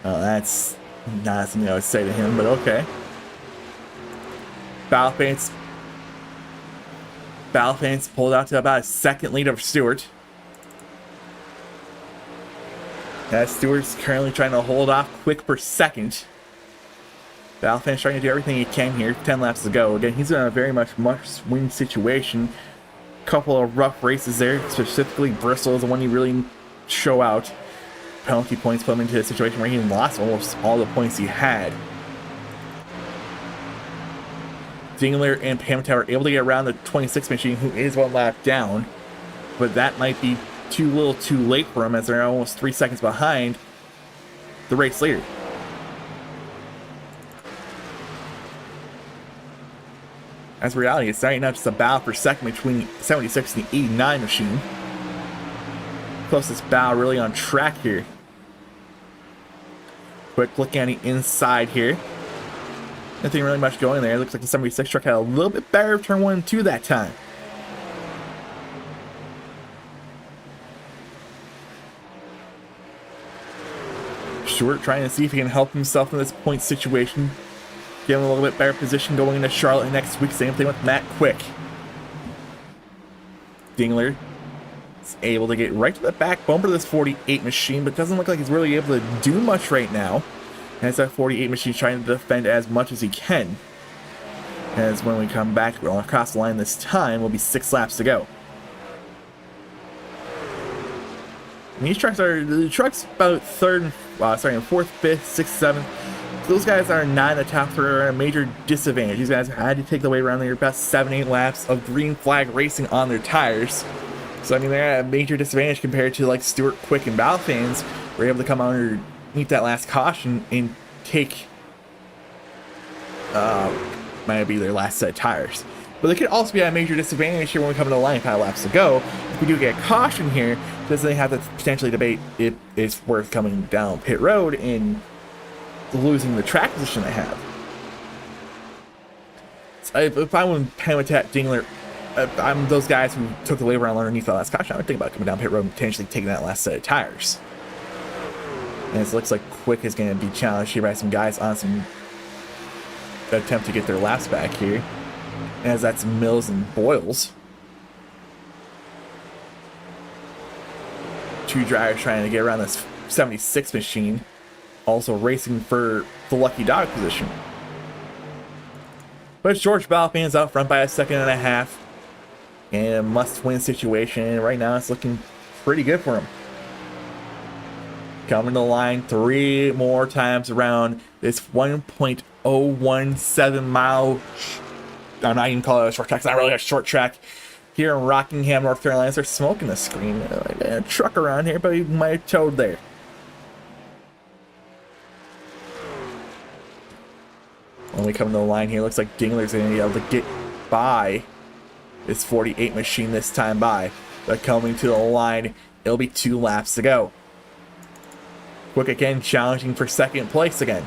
Oh, that's not something I would say to him, but okay. Balfans pulled out to about a 2nd lead of Stewart. As Stewart's currently trying to hold off Quick for 2nd. Balfans trying to do everything he can here. 10 laps to go. Again, he's in a very much must-win situation. Couple of rough races there. Specifically, Bristol is the one you really show out. Penalty points put him into a situation where he lost almost all the points he had. Dingler and Pamitat are able to get around the 26 machine, who is 1 lap down. But that might be too little too late for him, as they're almost 3 seconds behind the race leader. As reality, it's starting out just a battle for second between 76 and the 89 machine. Closest battle really on track here. Quick look at the inside here. Nothing really much going there. It looks like the 76 truck had a little bit better turn 1 and 2 that time. Stewart trying to see if he can help himself in this point situation. Get him a little bit better position going into Charlotte next week. Same thing with Matt Quick. Dingler is able to get right to the back bumper of this 48 machine, but doesn't look like he's really able to do much right now. As that 48 machine trying to defend as much as he can. As when we come back across the line this time, will be 6 laps to go. And these trucks are about 4th, 5th, 6th, 7th. Those guys are not in the top 3, are a major disadvantage. These guys had to take the way around their best 7-8 laps of green flag racing on their tires. So I mean, they're at a major disadvantage compared to like Stewart, Quick, and Balfans. Were able to come out and meet that last caution and take might be their last set of tires. But they could also be at a major disadvantage here when we come to the line 5 laps to go. If we do get caution here, because they have to potentially debate if it's worth coming down pit road and losing the track position they have. So if I would Pamitat, Dingler, I'm those guys who took the labor underneath the last caution, I would think about coming down pit road and potentially taking that last set of tires. And it looks like Quick is going to be challenged here by some guys on some attempt to get their laps back here. As that's Mills and Boyles. 2 drivers trying to get around this 76 machine. Also racing for the lucky dog position. But it's George Balfans out front by a 1.5 seconds. And a must-win situation. And right now it's looking pretty good for him. Coming to the line 3 more times around this 1.017 mile I'm not even calling it a short track. It's not really a short track. Here in Rockingham, North Carolina, they're smoking the screen. A truck around here, but he might have towed there. When we come to the line here, looks like Dingler's going to be able to get by this 48 machine this time by. But coming to the line, it'll be 2 laps to go. Quick again, challenging for second place again.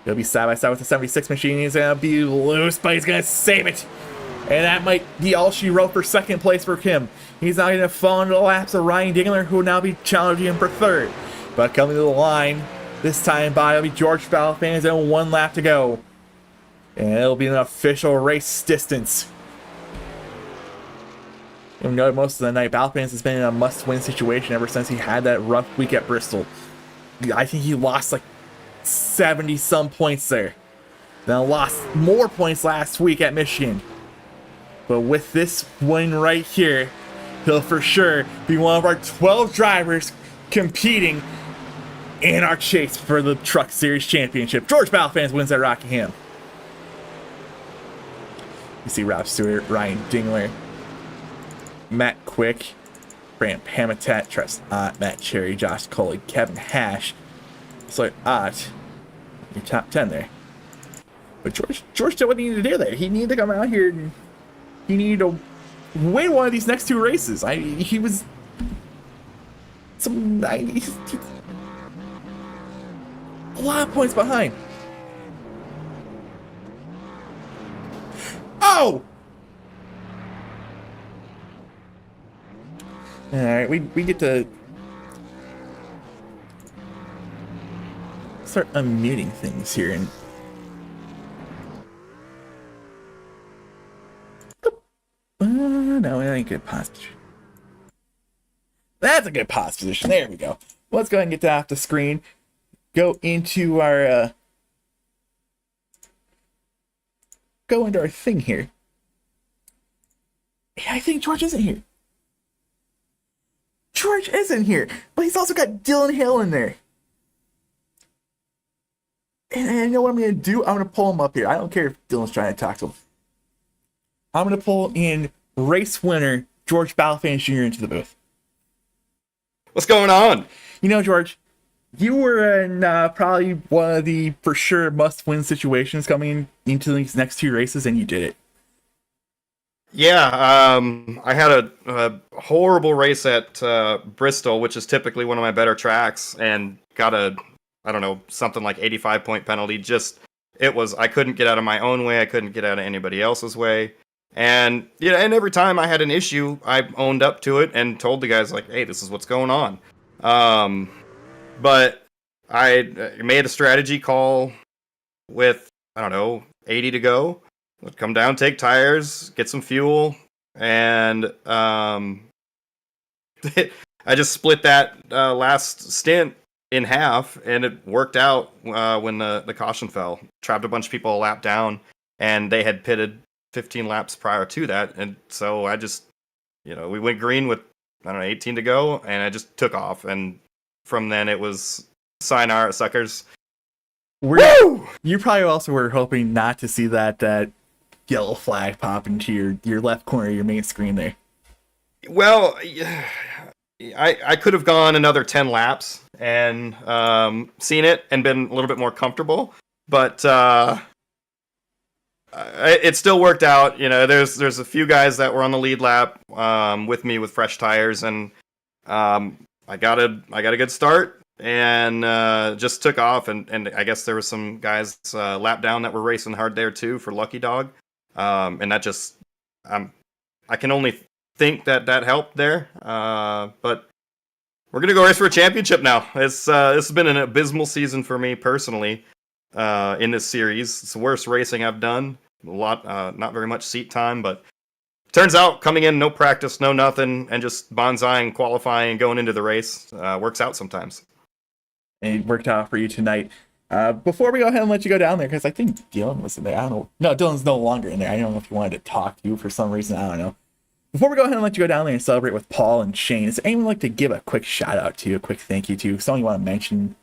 He'll be side by side with the 76 machine. He's going to be loose, but he's going to save it. And that might be all she wrote for second place for him. He's now going to fall into the laps of Ryan Dingler, who will now be challenging him for third. But coming to the line, this time by, it'll be George Valfans and 1 lap to go. And it'll be an official race distance. You know, most of the night, Valfans has been in a must-win situation ever since he had that rough week at Bristol. I think he lost like 70-some points there. Then lost more points last week at Michigan. But with this win right here, he'll for sure be one of our 12 drivers competing in our chase for the Truck Series Championship. George Valfans wins at Rockingham. You see Rob Stewart, Ryan Dingler, Matt Quick, Brant Hamatat, Tress Ott, Matt Cherry, Josh Coley, Kevin Hash, Sawyer Ott, your top 10 there. But George did what he needed to do there. He needed to come out here and he needed to win one of these next 2 races. He was a lot of points behind. Oh! Alright, we get to start unmuting things here and no, it ain't good posture. That's a good pause position. There we go. Let's go ahead and get that off the screen. Go into our thing here. Yeah, I think George isn't here. George isn't here, but he's also got Dylan Hill in there. And I know what I'm going to do. I'm going to pull him up here. I don't care if Dylan's trying to talk to him. I'm going to pull in race winner George Valfans Jr. into the booth. What's going on? You know, George, you were in probably one of the for sure must-win situations coming into these next 2 races, and you did it. Yeah, I had a horrible race at Bristol, which is typically one of my better tracks, and got something like 85-point penalty. I couldn't get out of my own way. I couldn't get out of anybody else's way. And and every time I had an issue, I owned up to it and told the guys, like, hey, this is what's going on. But I made a strategy call with, 80 to go. I'd come down, take tires, get some fuel, and I just split that last stint in half, and it worked out when the caution fell. Trapped a bunch of people a lap down, and they had pitted 15 laps prior to that, and so I just, we went green with, 18 to go, and I just took off, and from then it was sayonara, suckers. Woo! You probably also were hoping not to see that yellow flag pop into your left corner of your main screen there. Well, I could have gone another 10 laps and seen it and been a little bit more comfortable, but it still worked out. There's a few guys that were on the lead lap with me with fresh tires, and I got a good start and just took off, and I guess there were some guys lap down that were racing hard there too for Lucky Dog, and that just I can only think that helped there, but we're gonna go race for a championship now. This has been an abysmal season for me personally in this series. It's the worst racing I've done. Not very much seat time, but turns out coming in, no practice, no nothing, and just bonsaiing, qualifying, and going into the race works out sometimes. And it worked out for you tonight. Before we go ahead and let you go down there, because I think Dylan was in there. I don't know. No, Dylan's no longer in there. I don't know if he wanted to talk to you for some reason. I don't know. Before we go ahead and let you go down there and celebrate with Paul and Shane, is anyone like to give a quick shout out to you, a quick thank you to, something you want to mention?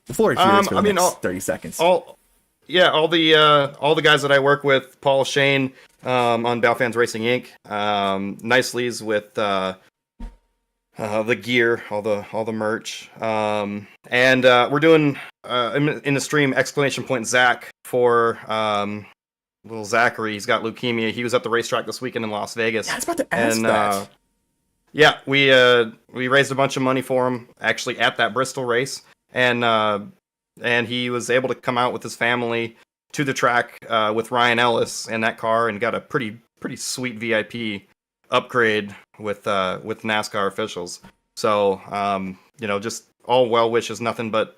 The floor is yours for the next 30 seconds. Yeah, all the guys that I work with, Paul, Shane, on Balfans Racing Inc. Nicely's with the gear, all the merch, and we're doing in the stream exclamation point Zach for little Zachary. He's got leukemia. He was at the racetrack this weekend in Las Vegas. Yeah, I was about to ask and that. yeah, we raised a bunch of money for him actually at that Bristol race, and he was able to come out with his family to the track with Ryan Ellis in that car and got a pretty sweet VIP upgrade with NASCAR officials. So just all well wishes, nothing but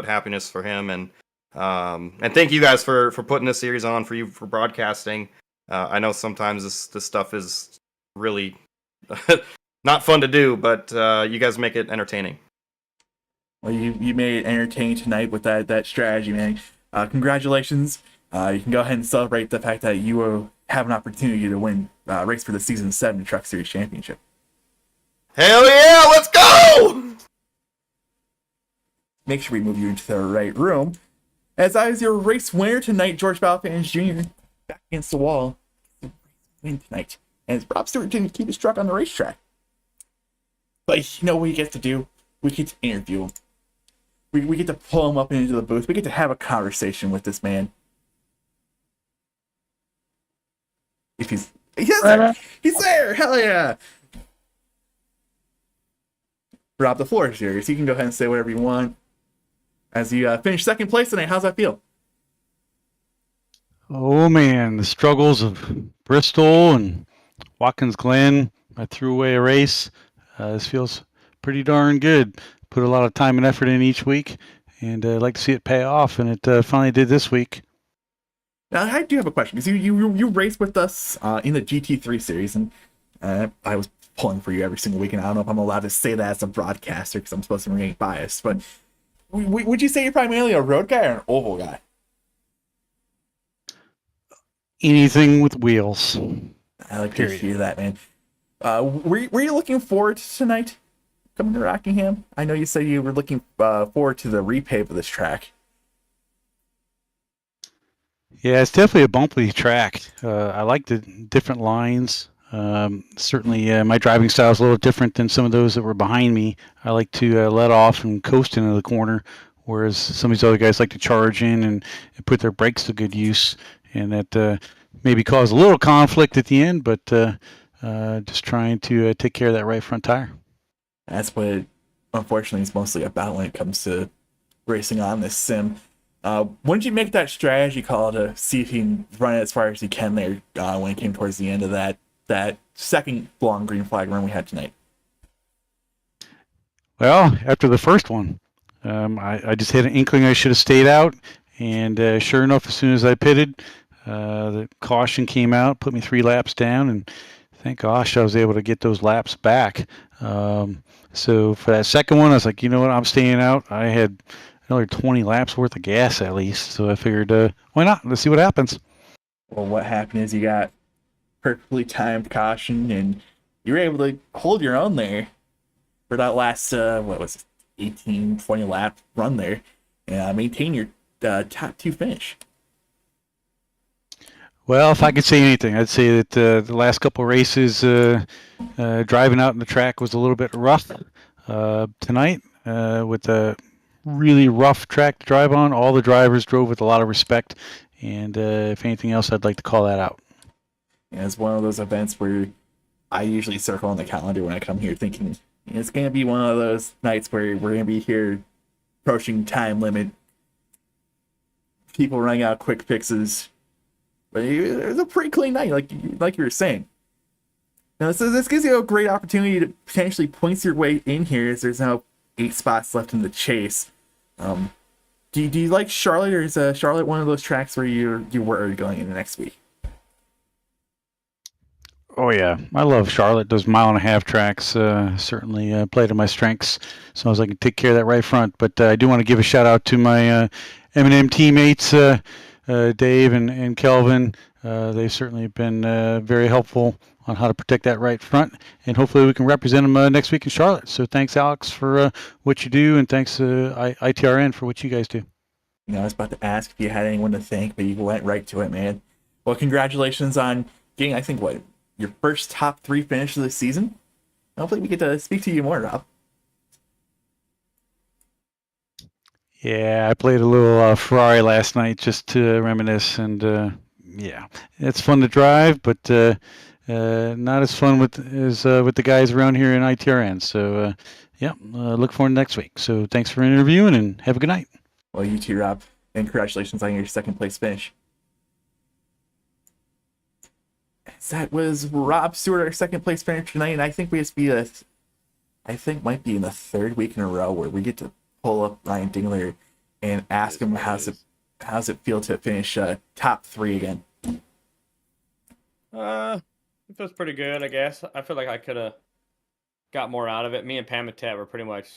happiness for him, and thank you guys for putting this series on, for broadcasting. I know sometimes this stuff is really not fun to do, but you guys make it entertaining. Well, you made it entertaining tonight with that strategy, man. Congratulations. You can go ahead and celebrate the fact that you will have an opportunity to win race for the Season 7 Truck Series Championship. Hell yeah, let's go! Make sure we move you into the right room. As I was your race winner tonight, George Balfans Jr., back against the wall. Win tonight. And Rob Stewart didn't keep his truck on the racetrack. But you know what we get to do? We get to interview him. We get to pull him up into the booth. We get to have a conversation with this man. If he's there. He's there! Hell yeah! Rob, the floor is yours. You can go ahead and say whatever you want. As you finish second place tonight, how's that feel? Oh man, the struggles of Bristol and Watkins Glen. I threw away a race. This feels pretty darn good. Put a lot of time and effort in each week, and I'd like to see it pay off, and it finally did this week. Now, I do have a question, because you raced with us in the GT3 series, and I was pulling for you every single week, and I don't know if I'm allowed to say that as a broadcaster, because I'm supposed to remain biased, but would you say you're primarily a road guy or an oval guy? Anything with wheels. I like to hear that, man. Were you looking forward to tonight, coming to Rockingham? I know you said you were looking forward to the repave of this track. Yeah, it's definitely a bumpy track. I like the different lines. Certainly, my driving style is a little different than some of those that were behind me. I like to let off and coast into the corner, whereas some of these other guys like to charge in and put their brakes to good use, and that maybe cause a little conflict at the end, but just trying to take care of that right front tire. That's what it, unfortunately, is mostly about when it comes to racing on this sim. When did you make that strategy call to see if you can run it as far as you can there when it came towards the end of that second long green flag run we had tonight? Well, after the first one, I just had an inkling I should have stayed out, and sure enough, as soon as I pitted, the caution came out, put me 3 laps down, and thank gosh I was able to get those laps back. So for that second one, I was like, you know what, I'm staying out. I had another 20 laps worth of gas at least, so I figured, why not? Let's see what happens. Well, what happened is you got perfectly timed caution, and you were able to hold your own there for that last, 18, 20 lap run there, and maintain your top 2 finish. Well, if I could say anything, I'd say that the last couple of races, driving out in the track was a little bit rough. Tonight, with a really rough track to drive on, all the drivers drove with a lot of respect, and if anything else, I'd like to call that out. And it's one of those events where I usually circle on the calendar when I come here thinking it's going to be one of those nights where we're going to be here approaching time limit, people running out quick fixes. But it was a pretty clean night, like you were saying. Now, this gives you a great opportunity to potentially point your way in here, as there's now 8 spots left in the chase. Do you like Charlotte, or is Charlotte one of those tracks where you're worried going into next week? Oh yeah, I love Charlotte. Those 1.5-mile tracks certainly play to my strengths, so as I can take care of that right front. But I do want to give a shout out to my M&M teammates, Dave and Kelvin. They've certainly been very helpful on how to protect that right front, and hopefully we can represent them next week in Charlotte. So thanks, Alex, for what you do, and thanks ITRN for what you guys do. I was about to ask if you had anyone to thank, but you went right to it, man. Well, congratulations on getting, I think, what, your first top 3 finish of the season? Hopefully we get to speak to you more, Rob. Yeah, I played a little Ferrari last night just to reminisce, and yeah, it's fun to drive, but not as fun with the guys around here in ITRN. So yeah, look forward to next week. So thanks for interviewing, and have a good night. Well, you too, Rob, and congratulations on your second place finish. That was Rob Stewart, our second place finisher tonight, and I think might be in the 3rd week in a row where we get to pull up Ryan Dingler and ask him how's it feel to finish top 3 again. It feels pretty good, I guess. I feel like I could have got more out of it. Me and Pamitat were pretty much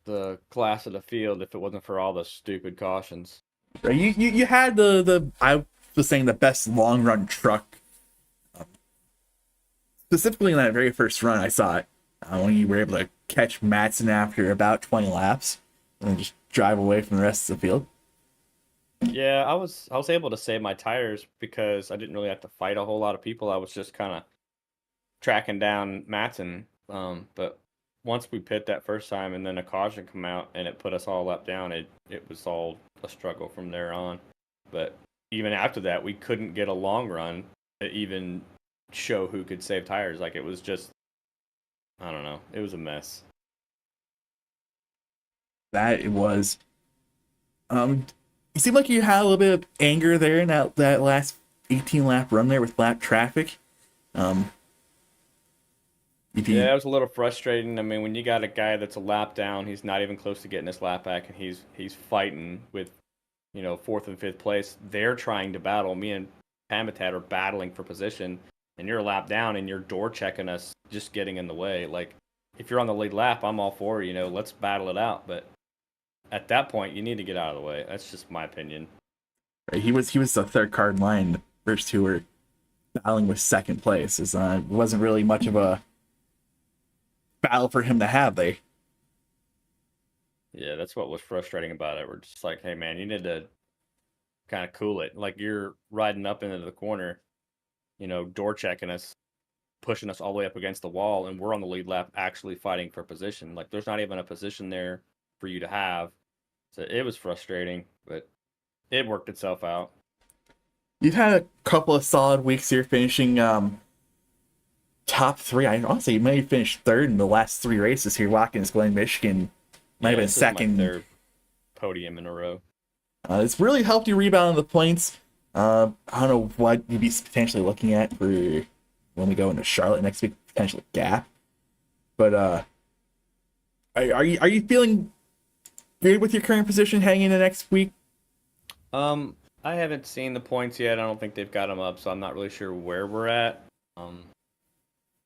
the class of the field if it wasn't for all the stupid cautions. Right, you had the I was saying the best long run truck, specifically in that very first run. I saw it when you were able to catch Madsen after about 20 laps and then just drive away from the rest of the field. Yeah, I was able to save my tires because I didn't really have to fight a whole lot of people. I was just kind of tracking down Madsen. But once we pit that first time and then a caution come out and it put us all up down, it was all a struggle from there on. But even after that, we couldn't get a long run to even show who could save tires. Like, it was just, I don't know, it was a mess. That it was. It seemed like you had a little bit of anger there in that last 18 lap run there with lap traffic. Yeah, it was a little frustrating. I mean, when you got a guy that's a lap down, he's not even close to getting his lap back, and he's fighting with, 4th and 5th place. They're trying to battle. Me and Pamitat are battling for position, and you're a lap down, and you're door checking us, just getting in the way. Like, if you're on the lead lap, I'm all for, let's battle it out. But at that point, you need to get out of the way. That's just my opinion. Right, he was the third car in line. The first 2 were battling with 2nd place. It wasn't really much of a battle for him to have there. Yeah, that's what was frustrating about it. We're just like, hey, man, you need to kind of cool it. Like, you're riding up into the corner, door checking us, pushing us all the way up against the wall, and we're on the lead lap actually fighting for position. Like, there's not even a position there for you to have. So it was frustrating, but it worked itself out. You've had a couple of solid weeks here finishing top 3. I honestly, you may have finished 3rd in the last 3 races here. Watkins, Glen, Michigan might have been 2nd. My 3rd podium in a row. It's really helped you rebound the points. I don't know what you'd be potentially looking at for when we go into Charlotte next week, potential gap. But are you feeling good with your current position heading into next week? I haven't seen the points yet. I don't think they've got them up, so I'm not really sure where we're at.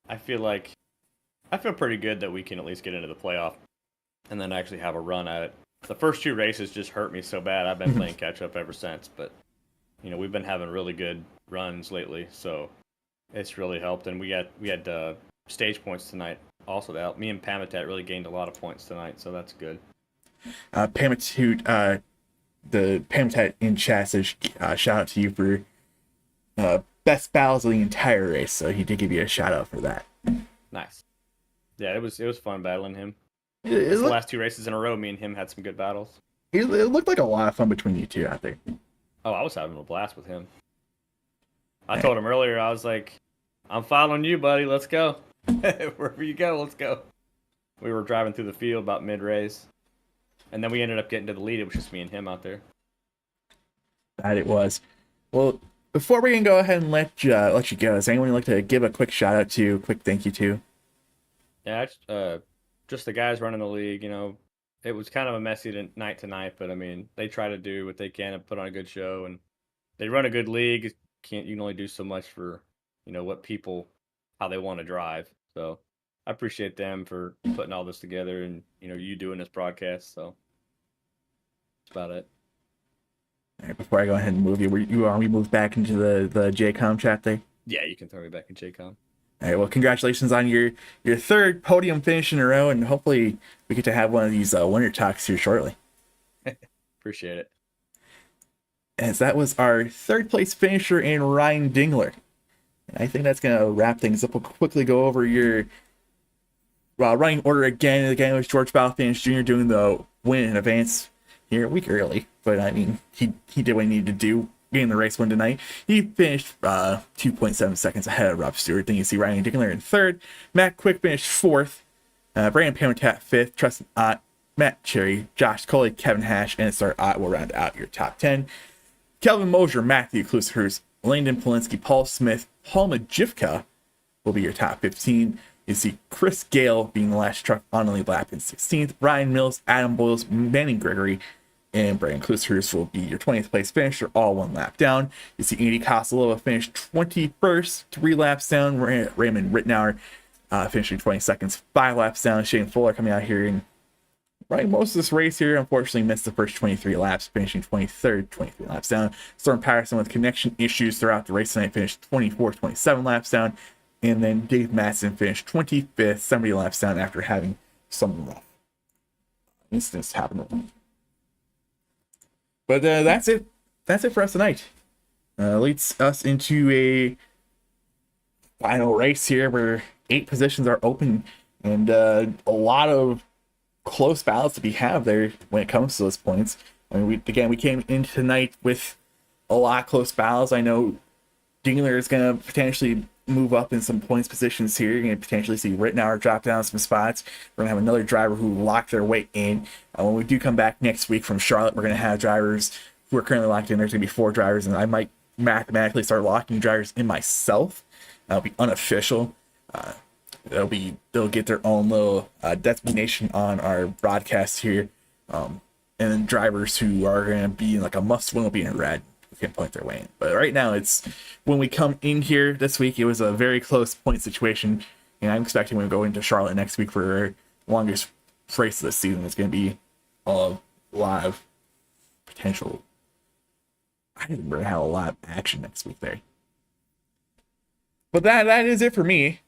I feel pretty good that we can at least get into the playoff and then actually have a run at it. The first 2 races just hurt me so bad. I've been playing catch up ever since, but we've been having really good runs lately, so it's really helped. And we had stage points tonight also. That helped. Me and Pamitat really gained a lot of points tonight, so that's good. Pamitat, the Pamitat in chat says shout out to you for best battles of the entire race, so he did give you a shout out for that. Nice. Yeah, it was fun battling him. The last 2 races in a row, me and him had some good battles. It looked like a lot of fun between you two out there. Oh, I was having a blast with him. I told him earlier, I was like, I'm following you, buddy. Let's go. Wherever you go, let's go. We were driving through the field about mid-race. And then we ended up getting to the lead. It was just me and him out there. That it was. Well, before we can go ahead and let you go, does anyone like to give a quick shout out to, quick thank you to? Yeah, just the guys running the league. It was kind of a messy night tonight, but I mean, they try to do what they can and put on a good show, and they run a good league. You can only do so much for what people, how they want to drive. So I appreciate them for putting all this together, and you doing this broadcast. So that's about it. All right, before I go ahead and move you, we move back into the JCOMM chat there? Yeah, you can throw me back in JCOMM. All right, well, congratulations on your 3rd podium finish in a row, and hopefully we get to have one of these winter talks here shortly. Appreciate it. As that was our third place finisher in Ryan Dingler. And I think that's going to wrap things up. We'll quickly go over your running order again. Again, it was George Balfans Jr. doing the win in advance here a week early. But I mean, he did what he needed to do, getting the race win tonight. He finished 2.7 seconds ahead of Rob Stewart. Then you see Ryan Dingler in third. Matt Quick finished fourth. Brandon Parentat fifth. Tristan Ott, Matt Cherry, Josh Coley, Kevin Hash, and Star Ott will round out your top 10. Kelvin Mosier, Matthew Klusterhurst, Landon Polinsky, Paul Smith, Paul Majivka will be your top 15. You see Chris Gale being the last truck on the lead lap in 16th. Ryan Mills, Adam Boyles, Manning Gregory, and Brandon Klusterhurst will be your 20th place finisher, all one lap down. You see Andy Costello finished 21st, 3 laps down. Raymond Rittenauer finishing 22nd, 5 laps down. Shane Fuller coming out here and running most of this race here, unfortunately missed the first 23 laps, finishing 23rd, 23 laps down. Storm Patterson with connection issues throughout the race tonight finished 24th, 27 laps down. And then Dave Matson finished 25th, 70 laps down after having some rough incidents happen. But that's it. That's it for us tonight. Leads us into a final race here where 8 positions are open and a lot of close battles to be had there when it comes to those points. I mean, we came into tonight with a lot of close battles. I know Dingler is going to potentially move up in some points positions here. You're going to potentially see Rittenauer drop down some spots. We're going to have another driver who locked their way in. When we do come back next week from Charlotte, we're going to have drivers who are currently locked in. There's going to be 4 drivers, and I might mathematically start locking drivers in myself. That'll be unofficial. They'll get their own little designation on our broadcast here, and then drivers who are going to be in like a must-win will be in red. We can point their way in. But right now, it's when we come in here this week, it was a very close point situation, and I'm expecting when we go into Charlotte next week for our longest race of the season, it's going to be a lot of potential. I think we're going to have a lot of action next week there. But that is it for me.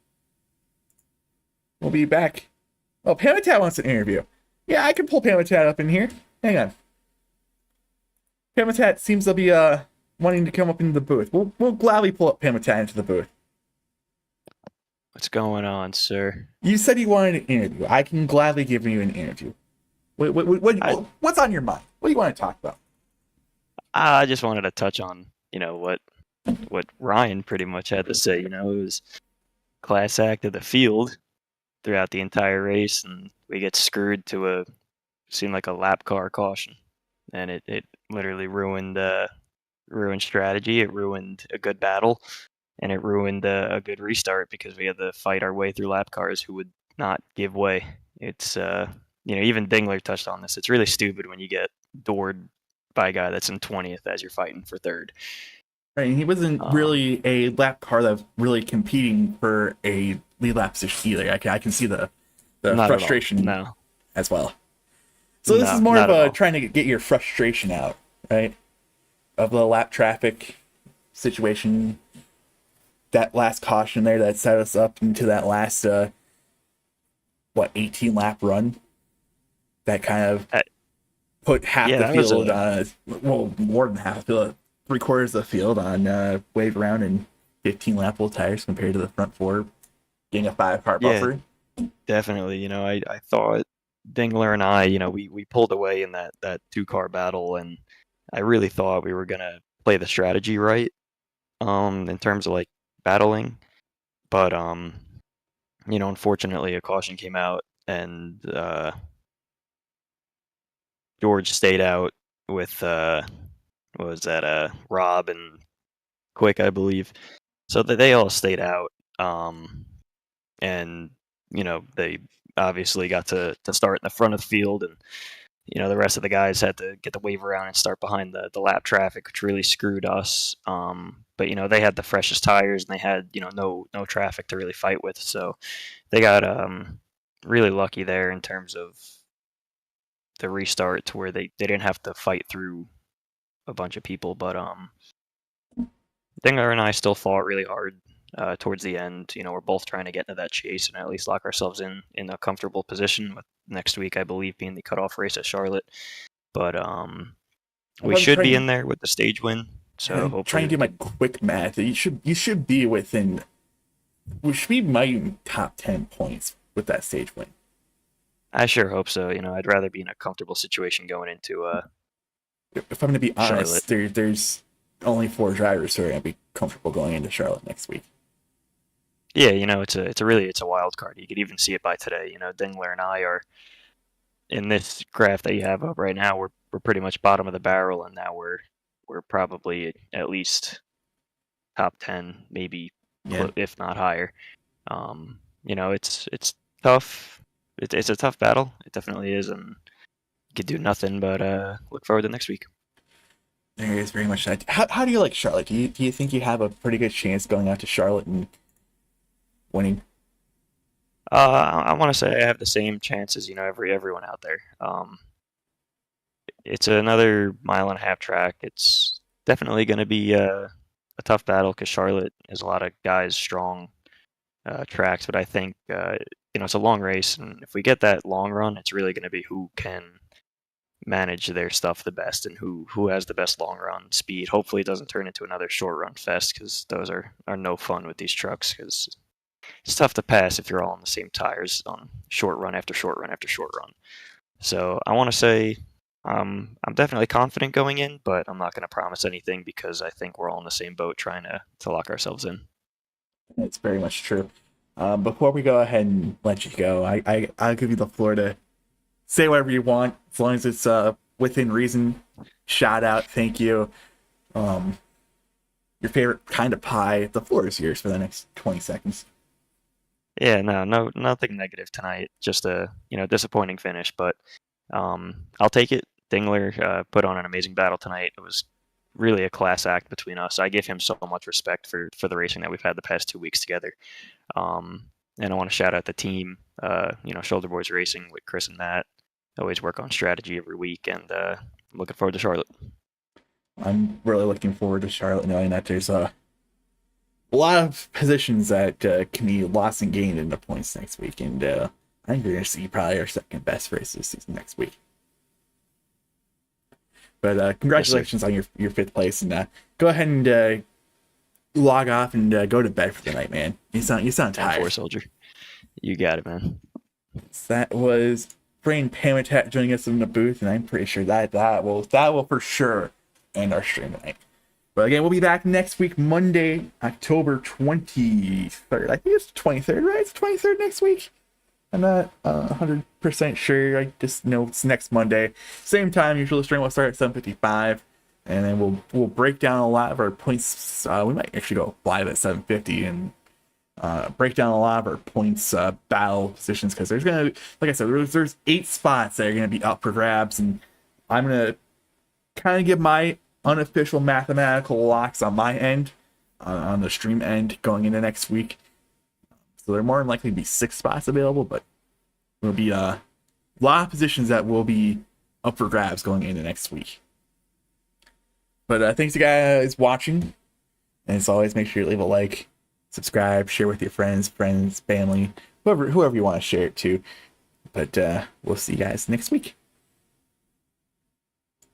We'll be back. Oh, Pamitat wants an interview. Yeah, I can pull Pamitat up in here. Hang on. Pamitat seems to be wanting to come up into the booth. We'll gladly pull up Pamitat into the booth. What's going on, sir? You said you wanted an interview. I can gladly give you an interview. What's on your mind? What do you want to talk about? I just wanted to touch on, what Ryan pretty much had to say. It was class act of the field throughout the entire race, and we get screwed to seemed like a lap car caution, and it literally ruined strategy. It ruined a good battle, and it ruined a good restart because we had to fight our way through lap cars who would not give way. It's even Dingler touched on this. It's really stupid when you get doored by a guy that's in 20th as you're fighting for third. Right, and he wasn't really a lap car that was really competing for a lead lap position either. I can see the frustration as well. So this is more of a trying to get your frustration out, right? Of the lap traffic situation, that last caution there that set us up into that last 18 lap run. That kind of put half the field on, more than half the field, 3/4 of the field on wave around and 15 lap full tires compared to the front 4 getting a 5-car buffer. Definitely. I thought Dingler and I, we pulled away in that 2-car battle, and I really thought we were gonna play the strategy right, in terms of like battling, but unfortunately a caution came out, and George stayed out with what was that, Rob and Quick, I believe. So that they all stayed out, and they obviously got to start in the front of the field, and the rest of the guys had to get the wave around and start behind the lap traffic, which really screwed us. But they had the freshest tires, and they had no traffic to really fight with, so they got really lucky there in terms of the restart, to where they didn't have to fight through a bunch of people. But Dingler and I still fought really hard towards the end. We're both trying to get into that chase and at least lock ourselves in a comfortable position, with next week, I believe, being the cutoff race at Charlotte. But We should be in there with the stage win. So I'm hopefully trying to do my quick math. You should be within. We should be my top 10 points with that stage win. I sure hope so. I'd rather be in a comfortable situation going into If I'm going to be honest, Charlotte. there's only 4 drivers who are going to be comfortable going into Charlotte next week. Yeah, it's a wild card. You could even see it by today. Dingler and I are in this graph that you have up right now. We're pretty much bottom of the barrel, and now we're probably at least top 10, maybe if not higher. It's tough. It's a tough battle. It definitely is, and you could do nothing but look forward to next week. There is very much that. How do you like Charlotte? Do you think you have a pretty good chance going out to Charlotte and winning? I want to say I have the same chances, everyone out there. It's another 1.5-mile track. It's definitely going to be a tough battle because Charlotte has a lot of guys strong tracks, but I think it's a long race, and if we get that long run, it's really going to be who can manage their stuff the best and who has the best long run speed. Hopefully, it doesn't turn into another short run fest because those are no fun with these trucks because it's tough to pass if you're all on the same tires on short run after short run after short run. So I want to say I'm definitely confident going in, but I'm not going to promise anything because I think we're all in the same boat trying to lock ourselves in. It's very much true. Before we go ahead and let you go, I'll give you the floor to say whatever you want, as long as it's within reason. Shout out, thank you. Your favorite kind of pie. The floor is yours for the next 20 seconds. Yeah, no, nothing negative tonight. Just a disappointing finish, but I'll take it. Dingler put on an amazing battle tonight. It was really a class act between us. I give him so much respect for the racing that we've had the past 2 weeks together. And I want to shout out the team, Shoulder Boys Racing with Chris and Matt. Always work on strategy every week, and I'm looking forward to Charlotte. I'm really looking forward to Charlotte, knowing that there's a lot of positions that can be lost and gained in the points next week, and I think you're going to see probably our second best race this season next week. But congratulations on your 5th place, and go ahead and log off and go to bed for the night, man. You sound tired. 4 Soldier. You got it, man. So that was Brain Pamitat joining us in the booth, and I'm pretty sure that will for sure end our stream tonight. But again, we'll be back next week, Monday, October 23rd. I think it's 23rd, right? It's 23rd next week. I'm not 100% sure. I just know it's next Monday. Same time, usually the stream will start at 7:55. And then we'll break down a lot of our points. We might actually go live at 7:50 and break down a lot of our points battle positions, because there's gonna, like I said, there's 8 spots that are gonna be up for grabs, and I'm gonna kind of give my unofficial mathematical locks on my end, on the stream end going into next week. So there more than likely be 6 spots available, but there'll be a lot of positions that will be up for grabs going into next week. But thanks you guys watching, and as always, make sure you leave a like, subscribe, share with your friends, family, whoever you want to share it to. But we'll see you guys next week.